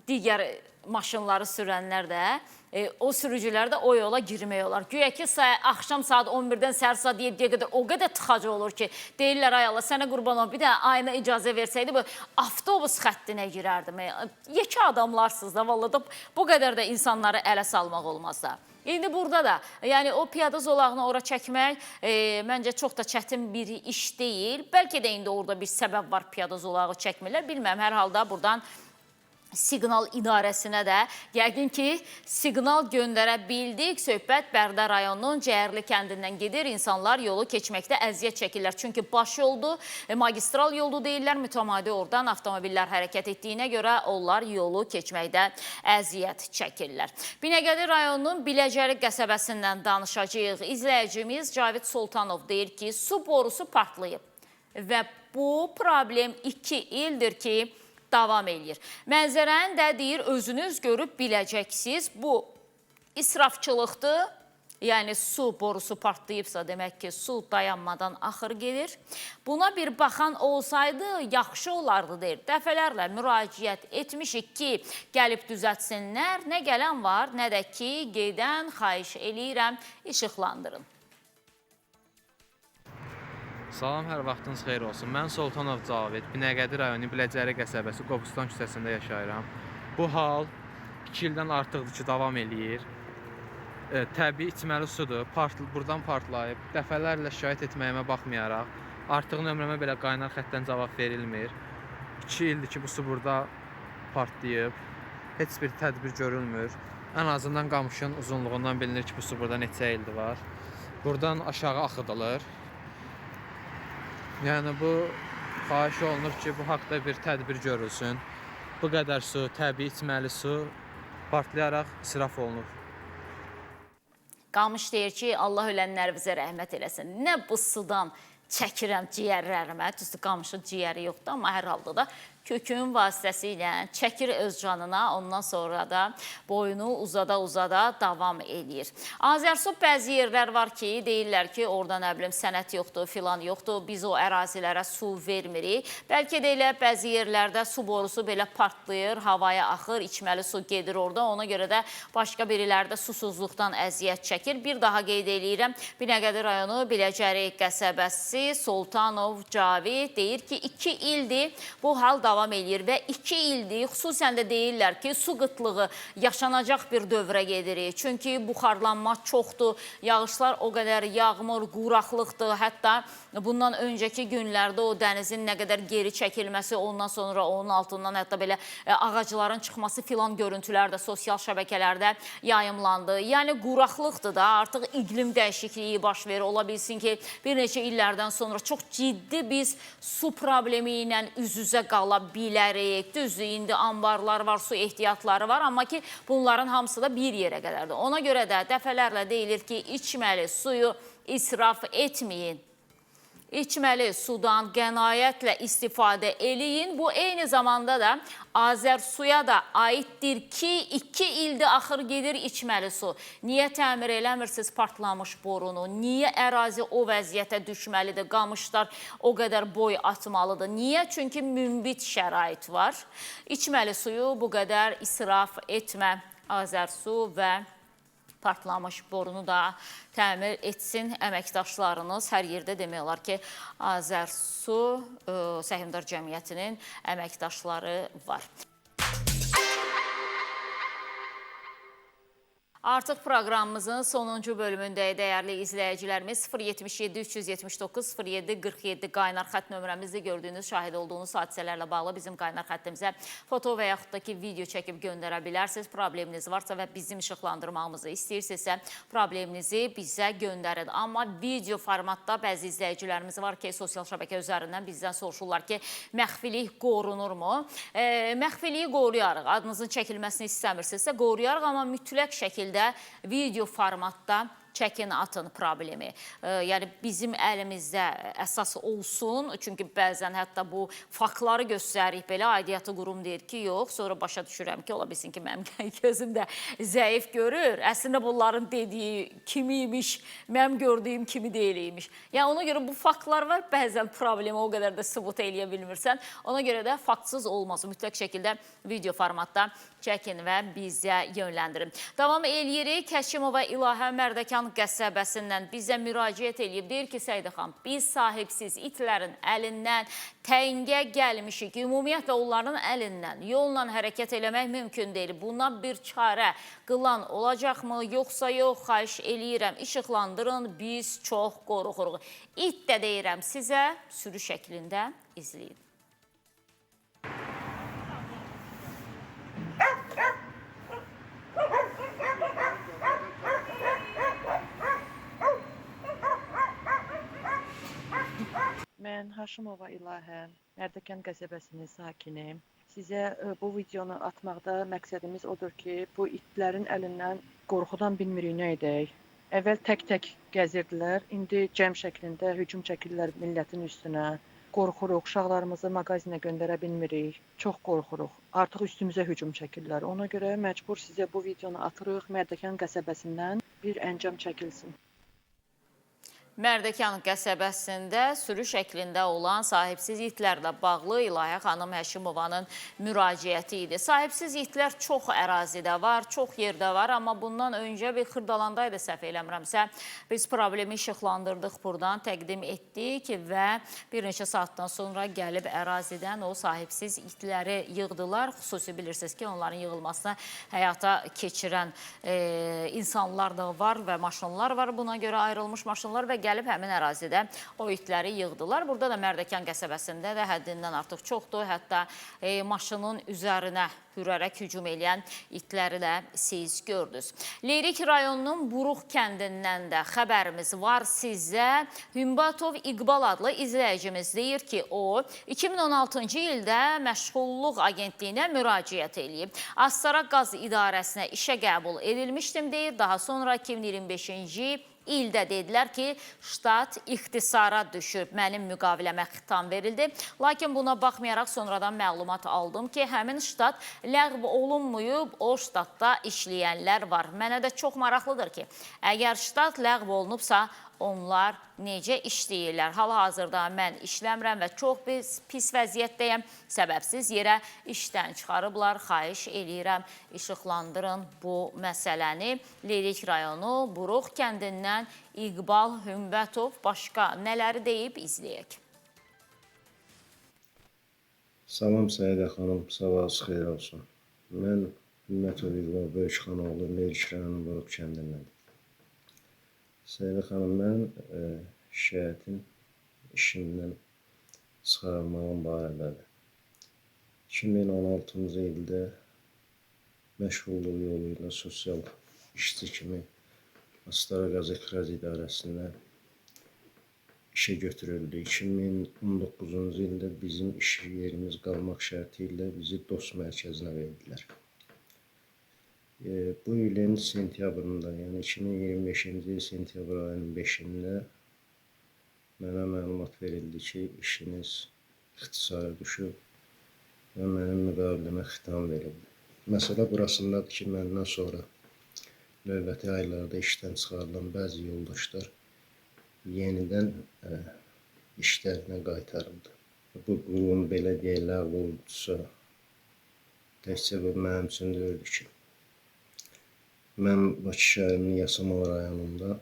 digər maşınları sürənlər də, o sürücülər də o yola girmək olar. Güya ki, axşam saat 11-dən səhər saat 7-yə qədər o qədər tıxacı olur ki, deyirlər, ay Allah, sənə qurban ol, bir də ayına icazə versəydi, bu avtobus xəttinə girərdim. Yekə adamlarsınız da, vallahi bu qədər də insanları ələ salmaq olmaz da. İndi burada da, yəni o piyada zolağını ora çəkmək məncə çox da çətin bir iş deyil. Bəlkə də indi orada bir səbəb var piyada zolağı çəkmirlər, bilməm, hər halda buradan siqnal idarəsinə də yəqin ki, siqnal göndərə bildik. Söhbət Bərdə rayonunun Cəyərli kəndindən gedir. İnsanlar yolu keçməkdə əziyyət çəkirlər. Çünki baş yoldur, magistral yoldur deyirlər. Mütəmadi oradan avtomobillər hərəkət etdiyinə görə onlar yolu keçməkdə əziyyət çəkirlər. Binəqədi rayonunun Biləcəri qəsəbəsindən danışacağıq. İzləyicimiz Cavid Sultanov deyir ki, su borusu partlayıb və bu problem 2 ildir ki, davam edir. Mənzərəni də deyir, özünüz görüb biləcəksiniz. Bu israfçılıqdır. Yəni su borusu partlayıbsa demək ki, su dayanmadan axır gedir. Buna bir baxan olsaydı yaxşı olardı deyir. Dəfələrlə müraciət etmişik ki, gəlib düzəltsinlər. Nə gələn var, nə də ki, gedən xahiş eləyirəm, işıqlandırın. Salam, hər vaxtınız xeyir olsun. Mən Sultanov Cavid, Binəqədi rayonu Biləcəri qəsəbəsi Qobustan küçəsində yaşayıram. Bu hal 2 ildən artıqdır ki, davam eləyir. Təbii içməli sudur, buradan partlayıb. Dəfələrlə şikayət etməyimə baxmayaraq, artıq nömrəmə belə qaynar xəttdən cavab verilmir. 2 ildir ki, bu su burada partlayıb, heç bir tədbir görülmür. Ən azından qamışın uzunluğundan bilinir ki, bu su burada neçə ildir var. Buradan aşağı axıdılır. Yəni bu xahiş olunur ki, bu haqda bir tədbir görülsün. Bu qədər su, təbii içməli su partlayaraq israf olunur. Qamış deyir ki, Allah ölənlərimizə rəhmət eləsin. Nə bu sudan çəkirəm ciyərlərimə, düzdür qamışın ciyəri yoxdur, amma hər halda da kökün vasitəsilə çəkir öz canına, ondan sonra da boyunu uzada-uzada davam edir. Azərsu bəzi yerlər var ki, deyirlər ki, orada nə bilim sənət yoxdur, filan yoxdur, biz o ərazilərə su vermirik. Bəlkə də elə bəzi yerlərdə su borusu belə partlayır, havaya axır, içməli su gedir orada. Ona görə də başqa birilərdə susuzluqdan əziyyət çəkir. Bir daha qeyd eləyirəm, Binəqədi rayonu Biləcəri qəsəbəsi Sultanov Cavid deyir ki, 2 ildir bu hal davam edir və 2 ildir xüsusən də deyirlər ki, su qıtlığı yaşanacaq bir dövrə gedirik. Çünki buxarlanma çoxdur, yağışlar o qədər yağmur, quraqlıqdır. Hətta bundan öncəki günlərdə o dənizin nə qədər geri çəkilməsi, ondan sonra onun altından hətta belə ağacların çıxması filan görüntülər də sosial şəbəkələrdə yayımlandı. Yəni quraqlıqdır da, artıq iqlim dəyişikliyi baş verir. Ola bilsin ki, bir neçə illərdən sonra çox ciddi biz su problemi ilə üz-üzə qala bilərik. Düzdür, indi ambarlar var, su ehtiyatları var, amma ki, bunların hamısı da bir yerə qədərdir. Ona görə də dəfələrlə deyilir ki, içməli suyu israf etməyin. İçməli sudan qənaətlə istifadə eləyin. Bu eyni zamanda da Azərsuya da aiddir ki, 2 ildir axır gedir içməli su. Niyə təmir eləmirsiniz partlamış borunu? Niyə ərazi o vəziyyətə düşməlidir? Qamışlar o qədər boy atmalıdır. Niyə? Çünki münbit şərait var. İçməli suyu bu qədər israf etmə. Azərsu və partlamış borunu da təmir etsin əməkdaşlarınız. Hər yerdə demək olar ki, Azərsu Səhmdar Cəmiyyətinin əməkdaşları var. Artıq proqramımızın sonuncu bölümündəyik, dəyərli izləyicilərimiz. 077-379-07-47 qaynar xətt nömrəmizdə gördüyünüz, şahid olduğunuz hadisələrlə bağlı bizim qaynar xəttimizə foto və yaxud da ki, video çəkib göndərə bilərsiniz. Probleminiz varsa və bizim işıqlandırmağımızı istəyirsinizsə, probleminizi bizə göndərin. Amma video formatda bəzi izləyicilərimiz var ki, sosial şəbəkə üzərindən bizdən soruşurlar ki, məxfilik qorunurmu? Məxfiliyi qoruyarıq. Adınızın çəkilməsini istəmirsinizsə qoruyarıq, amma mütləq şəkildə video formatda çəkin atın problemi. Yəni bizim əlimizdə əsas olsun. Çünki bəzən hətta bu faktları göstərik belə, aidiyyatı qurum deyir ki, yox. Sonra başa düşürəm ki, ola bilsin ki, mənim gözüm də zəif görür. Əslində bunların dediyi kimi imiş, mənim gördüyüm kimi deyilmiş. Yəni ona görə bu faktlar var, bəzən problemi o qədər də sübut eləyə bilmirsən. Ona görə də faktsız olmaz. Mütləq şəkildə video formatda çəkin və bizə yönləndirin. Davam eləyirik. Kəşimova İlahə Mərdəkan qəsəbəsindən bizə müraciət eləyib. Deyir ki, Səidə xan, biz sahibsiz itlərin əlindən təngə gəlmişik. Ümumiyyətlə onların əlindən yolla hərəkət eləmək mümkün deyil. Buna bir çarə qılan olacaqmı, yoxsa yox, xahiş eləyirəm. İşıqlandırın, biz çox qorxuruq. İt də deyirəm sizə, sürü şəklində izləyin. Mən Haşimova İlahə, Mərdəkan qəsəbəsinin sakiniyim. Sizə bu videonu atmaqda məqsədimiz odur ki, bu itlərin əlindən qorxudan bilmirik nə edək. Əvvəl tək-tək gəzirdilər, indi cəm şəklində hücum çəkirlər millətin üstünə. Qorxuruq, uşaqlarımızı mağazinə göndərə bilmirik, çox qorxuruq. Artıq üstümüzə hücum çəkirlər. Ona görə məcbur sizə bu videonu atırıq, Mərdəkan qəsəbəsindən bir əncam çəkilsin. Mərdəkan qəsəbəsində sürü şəklində olan sahibsiz itlərlə bağlı İlahə xanım Həşimovanın müraciəti idi. Sahibsiz itlər çox ərazidə var, çox yerdə var, amma bundan öncə bir Xırdalanda idi, səhv eləmirəmsə. Biz problemi işıqlandırdıq, buradan təqdim etdik və bir neçə saatdan sonra gəlib ərazidən o sahibsiz itləri yığdılar. Xüsusi bilirsiniz ki, onların yığılmasına həyata keçirən insanlar da var və maşınlar var. Buna görə ayrılmış maşınlar və gəlib həmin ərazidə o itləri yığdılar. Burada da Mərdəkan qəsəbəsində də həddindən artıq çoxdur. Hətta maşının üzərinə hürərək hücum eləyən itləri də siz gördünüz. Lerik rayonunun Buruq kəndindən də xəbərimiz var sizə. Hümbatov İqbal adlı izləyicimiz deyir ki, o 2016-cı ildə Məşğulluq Agentliyinə müraciət eləyib. Astara Qaz İdarəsinə işə qəbul edilmişdim deyir. Daha sonra 2025-ci ildə dedilər ki, ştat ixtisara düşüb, mənim müqaviləmə xitam verildi. Lakin buna baxmayaraq sonradan məlumat aldım ki, həmin ştat ləğv olunmayıb, o ştatda işləyənlər var. Mənə də çox maraqlıdır ki, əgər ştat ləğv olunubsa, onlar necə işləyirlər? Hal-hazırda mən işləmirəm və çox pis vəziyyətdəyəm. Səbəbsiz yerə işdən çıxarıblar. Xahiş eləyirəm, işıqlandırın bu məsələni. Lerik rayonu Buruq kəndindən İqbal Hümbətov başqa nələri deyib izləyək. Salam Səidə xanım, sabahınız xeyir olsun. Mən Hümbətov İqbal Böyükxanoğlu, Lerik rayonu Buruq kəndindəndir. Səidə xanım, mən şikayətin işimdən çıxarılmağım barədədir. 2016-cı ildə məşğulluq yolu ilə sosial işçi kimi Astara Qaz İdarəsində işə götürüldü. 2019-cu ildə bizim iş yerimiz qalmaq şərti ilə bizi DOST mərkəzinə verdilər. Bu ilin sentyabrında, yəni 2025-ci il sentyabr ayının 5-də mənə məlumat verildi ki, işiniz ixtisara düşüb və mənim müqaviləmə xitam verildi. Məsələ burasındadır ki, məndən sonra növbəti aylarda işdən çıxarılan bəzi yoldaşlar yenidən işlərinə qaytarıldı. Bu qurum belə deyirlər, oldusa, təkcə bu mənim üçün deyildi ki, mən Bakı şəhərinin Yasamal rayonunda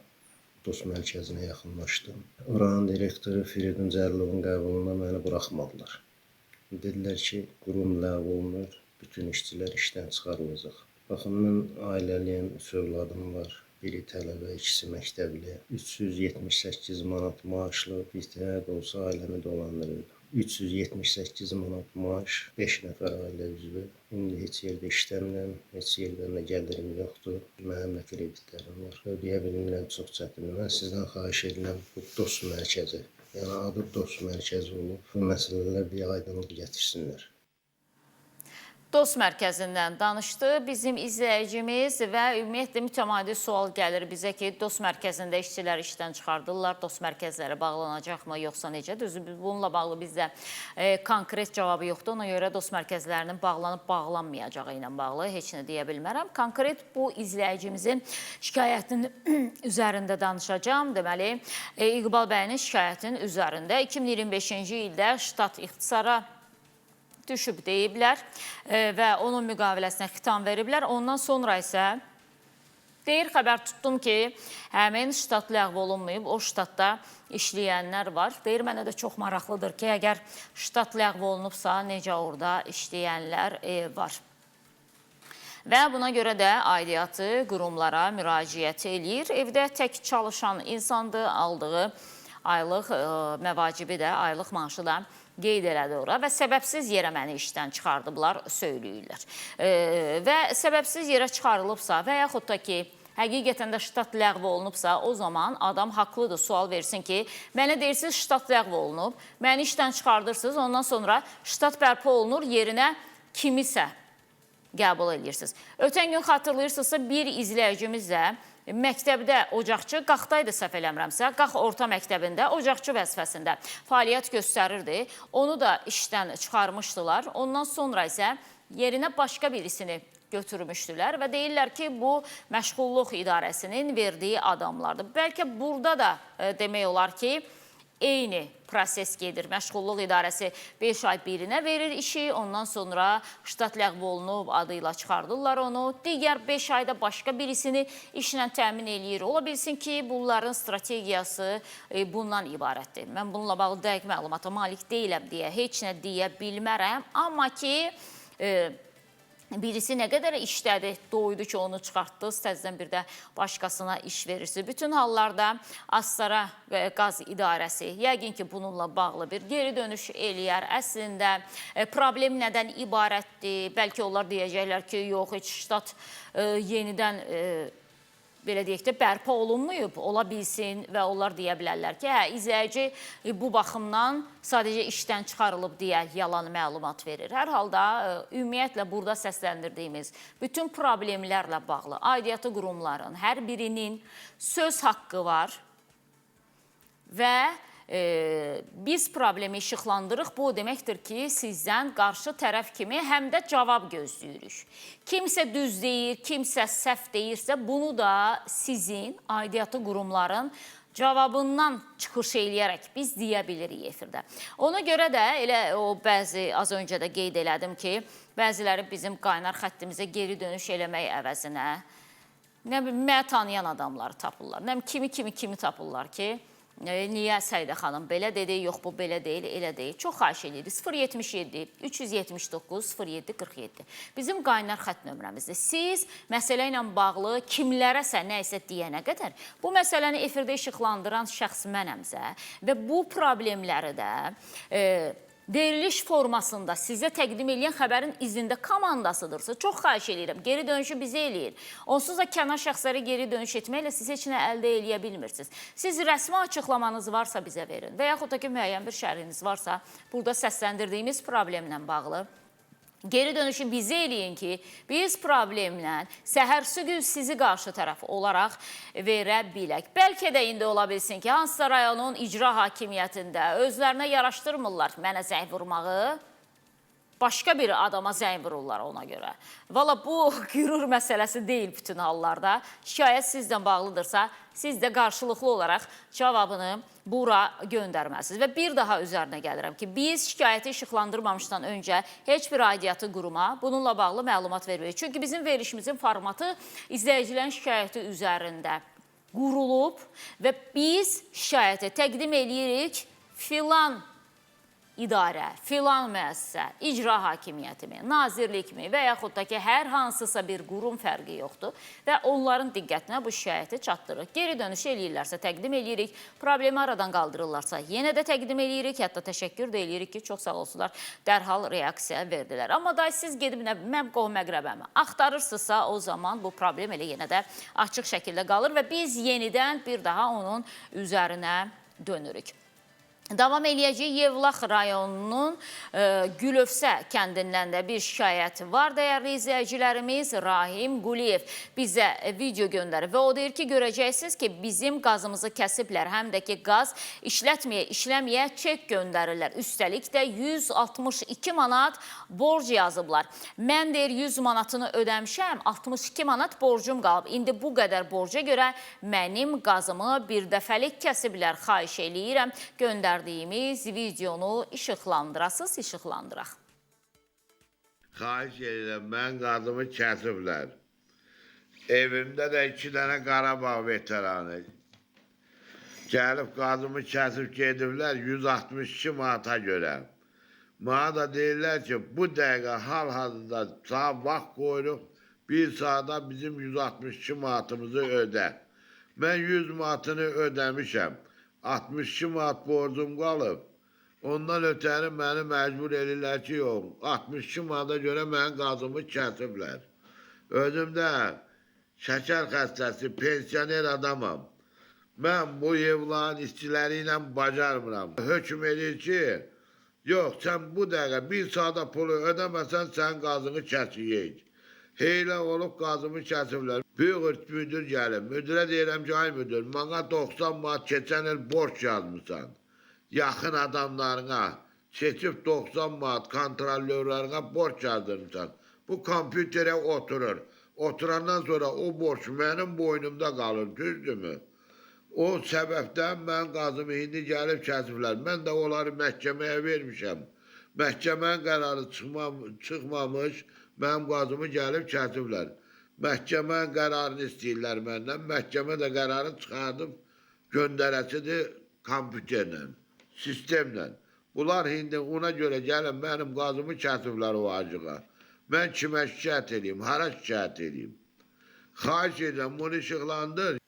DOST mərkəzinə yaxınlaşdım. Oranın direktoru Firidun Cəllovun qəbulunda məni buraxmadılar. Dedilər ki, qurum ləğv olunur, bütün işçilər işdən çıxarılacaq. Baxın, mən ailəliyəm, 3 övladım var. Biri tələbə, ikisi məktəbli. 378 manat maaşlı, bir tənə də olsa ailəmi dolandırırdı. 378 manat maaş, 5 nəfər ailə üzvü. İndi heç yerdə işləmirəm, heç yerdən də gəlirim yoxdur. Mənim də kreditlərim var. Ödəyə bilmirəm, çox çətindir. Mən sizdən xahiş edirəm, bu DOST mərkəzi, yəni adı DOST mərkəzi olub, bu məsələlər bir aydınlıq gətirsinlər. Dost mərkəzindən danışdı bizim izləyicimiz və ümumiyyətlə mütəmadi sual gəlir bizə ki, dost mərkəzində işçilər işdən çıxardırlar, dost mərkəzləri bağlanacaqmı, yoxsa necə? Düzdür, bununla bağlı bizdə konkret cavabı yoxdur. Ona görə dost mərkəzlərinin bağlanıb bağlanmayacağı ilə bağlı heç nə deyə bilmərəm. Konkret bu izləyicimizin şikayətinin üzərində danışacağım. Deməli, İqbal bəyinin şikayətinin üzərində 2025-ci ildə ştat ixtisara düşüb deyiblər və onun müqaviləsinə xitam veriblər. Ondan sonra isə deyir, xəbər tutdum ki, həmin ştat ləğv olunmayıb, o ştatda işləyənlər var. Deyir, mənə də çox maraqlıdır ki, əgər ştat ləğv olunubsa, necə orada işləyənlər var. Və buna görə də aidiyyatı qurumlara müraciət eləyir. Evdə tək çalışan insandır, aldığı aylıq məvacibi də, aylıq maaşı da qeyd elədi ora və səbəbsiz yerə məni işdən çıxardıblar, söyləyirlər. Və səbəbsiz yerə çıxarılıbsa və yaxud da ki, həqiqətən də ştat ləğv olunubsa, o zaman adam haqlıdır, sual versin ki, mənə deyirsiniz ştat ləğv olunub, məni işdən çıxardırsınız, ondan sonra ştat bərpa olunur, yerinə kimisə qəbul edirsiniz. Ötən gün xatırlayırsınızsa, bir izləyicimiz də məktəbdə ocaqçı, Qaxdaydı səhv eləmirəmsə, Qax orta məktəbində ocaqçı vəzifəsində fəaliyyət göstərirdi. Onu da işdən çıxarmışdılar. Ondan sonra isə yerinə başqa birisini götürmüşdülər və deyirlər ki, bu məşğulluq idarəsinin verdiyi adamlardır. Bəlkə burada da demək olar ki, eyni proses gedir. Məşğulluq idarəsi 5 ay birinə verir işi, ondan sonra ştat ləğv olunub, adıyla çıxardırlar onu. Digər 5 ayda başqa birisini işlə təmin eləyir. Ola bilsin ki, bunların strategiyası bundan ibarətdir. Mən bununla bağlı dəqiq məlumata malik deyiləm deyə heç nə deyə bilmərəm. Amma ki, birisi nə qədər işlədi, doydu ki, onu çıxartdınız, təzədən bir də başqasına iş verirsiniz. Bütün hallarda Astara Qaz İdarəsi yəqin ki, bununla bağlı bir geri dönüş eləyər. Əslində, problem nədən ibarətdir? Bəlkə onlar deyəcəklər ki, yox, heç ştat yenidən belə deyək də, bərpa olunmayıb, ola bilsin və onlar deyə bilərlər ki, hə, izləyici bu baxımdan sadəcə işdən çıxarılıb deyə yalan məlumat verir. Hər halda, ümumiyyətlə, burada səsləndirdiyimiz bütün problemlərlə bağlı aidiyyatı qurumların hər birinin söz haqqı var və biz problemi işıqlandırıq. Bu deməkdir ki, sizdən qarşı tərəf kimi həm də cavab gözləyirik. Kimsə düz deyir, kimsə səhv deyirsə, bunu da sizin aidiyyatı qurumların cavabından çıxış eləyərək biz deyə bilirik efirdə. Ona görə də elə o bəzi, az öncə də qeyd elədim ki, bəziləri bizim qaynar xəttimizə geri dönüş eləmək əvəzinə mənə tanıyan adamları tapırlar. Kimi tapırlar ki, niyə Səidə xanım belə dedi, yox bu belə deyil, elə deyil. Çox xahiş edirik. 077 379 07 47. Bizim qaynar xətt nömrəmizdir. Siz məsələ ilə bağlı kimlərəsə nəyisə deyənə qədər bu məsələni efirdə işıqlandıran şəxs mənəmsə və bu problemləri də veriliş formasında sizə təqdim edən xəbərin izində komandasıdırsa, çox xahiş edirəm, geri dönüşü bizə eləyir. Onsuz da kənar şəxsləri geri dönüş etməklə siz heç nə əldə eləyə bilmirsiniz. Siz rəsmi açıqlamanız varsa bizə verin və yaxud da ki, müəyyən bir şərhiniz varsa, burada səsləndirdiyimiz problemlə bağlı geri dönüşü bizə eləyin ki, biz problemlə səhərsi gün sizi qarşı tərəf olaraq verə bilək. Bəlkə də indi ola bilsin ki, hansısa rayonun icra hakimiyyətində özlərinə yaraşdırmırlar mənə zəng vurmağı, başqa bir adama zəng vururlar ona görə. Valla bu qürur məsələsi deyil bütün hallarda. Şikayət sizdən bağlıdırsa, siz də qarşılıqlı olaraq cavabını bura göndərməsiniz. Və bir daha üzərinə gəlirəm ki, biz şikayəti işıqlandırmamışdan öncə heç bir aidiyyatı quruma bununla bağlı məlumat vermirik. Çünki bizim verilişimizin formatı izləyicilərin şikayəti üzərində qurulub və biz şikayəti təqdim edirik filan idarə, filan müəssisə, icra hakimiyyətimi, nazirlikmi və yaxud da ki, hər hansısa bir qurum fərqi yoxdur və onların diqqətinə bu şikayəti çatdırırıq. Geri dönüş eləyirlərsə təqdim eləyirik, problemi aradan qaldırırlarsa yenə də təqdim eləyirik, hətta təşəkkür də eləyirik ki, çox sağ olsunlar, dərhal reaksiya verdilər. Amma da siz gedib məbqoh məqrəbəmi axtarırsınızsa, o zaman bu problem elə yenə də açıq şəkildə qalır və biz yenidən bir daha onun üzərinə dönürük. Davam eləyəcək Yevlax rayonunun Gülövsə kəndindən də bir şikayəti var. Dəyərli izləyicilərimiz, Rahim Quliyev bizə video göndərir və o deyir ki, görəcəksiniz ki, bizim qazımızı kəsiblər, həm də ki, qaz işləməyə çek göndərirlər. Üstəlik də 162 manat borc yazıblar. Mən deyir 100 manatını ödəmişəm, 62 manat borcum qalıb. İndi bu qədər borca görə mənim qazımı bir dəfəlik kəsiblər. Xahiş eləyirəm, göndərdiyimiz videonu işıqlandırasız, işıqlandıraq. Xahiş edirəm, mən qazımı kəsiblər. Evimdə də 2 dənə Qarabağ veteranı. Gəlib qazımı kəsib gediblər 162 manata görə. Mənə da deyirlər ki, bu dəqiqə hal-hazırda saat vaxt qoyuruq, bir saata bizim 162 manatımızı ödə. Mən 100 manatını ödəmişəm. 62 manat borcum qalıb. Ondan ötəri məni məcbur edirlər ki, yox, 62 manata görə mənim qazımı kəsiblər. Özümdə şəkər xəstəsi, pensioner adamam. Mən bu evlərin işçiləri ilə bacarmıram. Hökm edir ki, yox, sən bu dəqiqə bir saata pulu ödəməsən, sən qazını kəsiyik. Heylə olub qazımı kəsiblər. Büyük müdür gəlib. Müdürə deyirəm ki, ay müdür, mənə 90 manat keçən il borç yazmışsan. Yaxın adamlarına seçib 90 manat kontrolörlərine borç yazdırmışsan. Bu kompüterə oturur. Oturandan sonra o borç mənim boynumda qalır, düzdürmü? O səbəbdən mən qazımı indi gəlib kəsiblər. Mən də onları məhkəməyə vermişəm. Məhkəmənin qərarı çıxmamış, mənim qazımı gəlib kəsiblər. Məhkəmənin qərarını istəyirlər məndən. Məhkəmə də qərarı çıxardıb göndərəsidir kompüterlə, sistemlə. Bunlar indi ona görə gəlin mənim qazımı kəsiblər o acığa. Mən kimə şikayət edeyim, hara şikayət edeyim? Xahiş edirəm, bunu işıqlandır.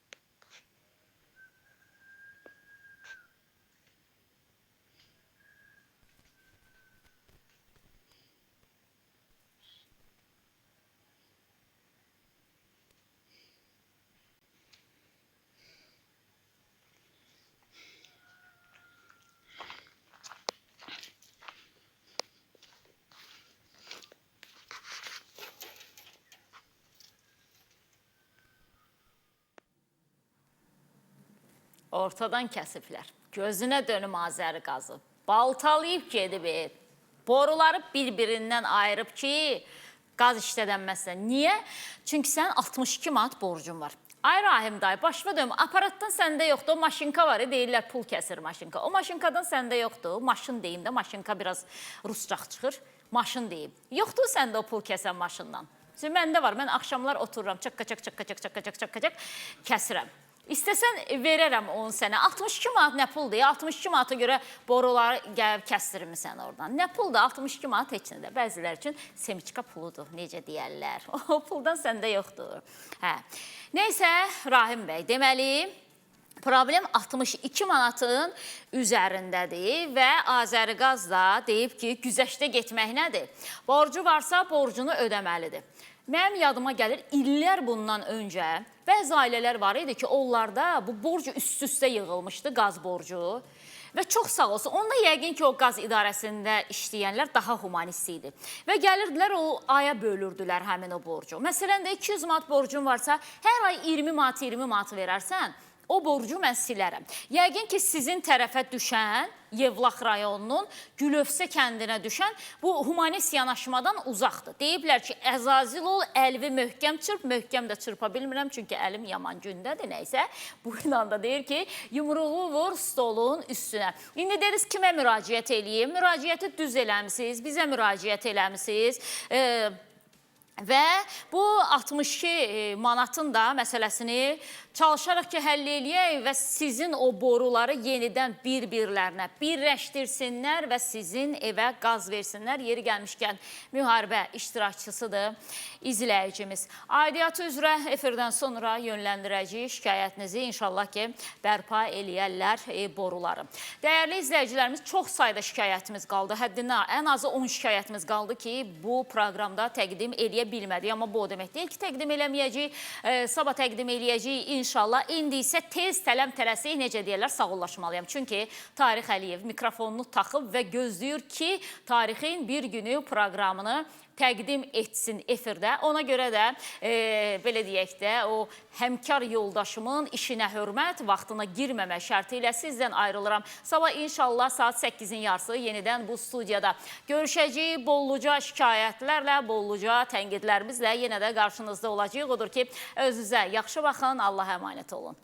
Ortadan kəsiblər. Gözünə dönüm Azəri qazı. Baltalayıb gedib, boruları bir-birindən ayırıb ki, qaz işlədənməsin. Niyə? Çünki sən 62 manat borcun var. Ay Rahim dayı, başıma dönüm, aparatdan səndə yoxdur, o maşinka var, deyirlər pul kəsir maşinka. O maşinkadan səndə yoxdur, maşın deyim də, maşinka biraz ruscaq çıxır, maşın deyim. Yoxdur səndə o pul kəsən maşından. Çünki məndə var, mən axşamlar otururam, çak-çak kəsirəm. İstəsən verərəm onu sənə. 62 manat nə puldur? 62 manata görə boruları gəlib kəsdirmirsən oradan. Nə puldur? 62 manat heç nədə. Bəzilər üçün semiçka puludur, necə deyərlər. O puldan səndə yoxdur. Neysə, Rahim bəy, deməli, problem 62 manatın üzərindədir və Azəriqaz da deyib ki, güzəştə getmək nədir? Borcu varsa borcunu ödəməlidir. Mənim yadıma gəlir, illər bundan öncə bəzi ailələr var idi ki, onlarda bu borcu üst-üstə yığılmışdı, qaz borcu. Və çox sağ olsun, onda yəqin ki, o qaz idarəsində işləyənlər daha humanist idi. Və gəlirdilər, o aya bölürdülər həmin o borcu. Məsələn də 200 manat borcun varsa, hər ay 20 manat verərsən, o borcu mən silərəm. Yəqin ki, sizin tərəfə düşən, Yevlax rayonunun Gülövsə kəndinə düşən bu humanist yanaşmadan uzaqdır. Deyiblər ki, əzazil ol, əlvi möhkəm çırp, möhkəm də çırpa bilmirəm, çünki əlim yaman gündədir, nəysə. Bu inan da deyir ki, yumruğu vur stolun üstünə. İndi deriz, kimə müraciət eləyim? Müraciəti düz eləmişsiniz, bizə müraciət eləmişsiniz. Və bu 62 manatın da məsələsini çalışaraq ki, həll eləyək və sizin o boruları yenidən bir-birlərinə birləşdirsinlər və sizin evə qaz versinlər. Yeri gəlmişkən müharibə iştirakçısıdır izləyicimiz. Aidiyyatı üzrə efirdən sonra yönləndirəcəyik şikayətinizi. İnşallah ki, bərpa eləyərlər boruları. Dəyərli izləyicilərimiz, çox sayda şikayətimiz qaldı. Həddindən ən azı 10 şikayətimiz qaldı ki, bu proqramda təqdim eləyə eləyə bilmədik. Amma bu o demək deyil ki, təqdim eləməyəcəyik. Sabah təqdim eləyəcəyik inşallah. İndi isə tez tələm-tələsik, necə deyirlər, sağollaşmalıyam. Çünki Tarix Əliyev mikrofonunu taxıb və gözləyir ki, tarixin bir günü proqramını təqdim etsin efirdə. Ona görə də, belə deyək də, o həmkar yoldaşımın işinə hörmət, vaxtına girməmə şərti ilə sizdən ayrılıram. Sabah inşallah saat 8-in yarısı yenidən bu studiyada görüşəcəyik. Bolluca şikayətlərlə, bolluca tənqidlərimizlə yenə də qarşınızda olacaq. Odur ki, özünüzə yaxşı baxın, Allaha əmanət olun.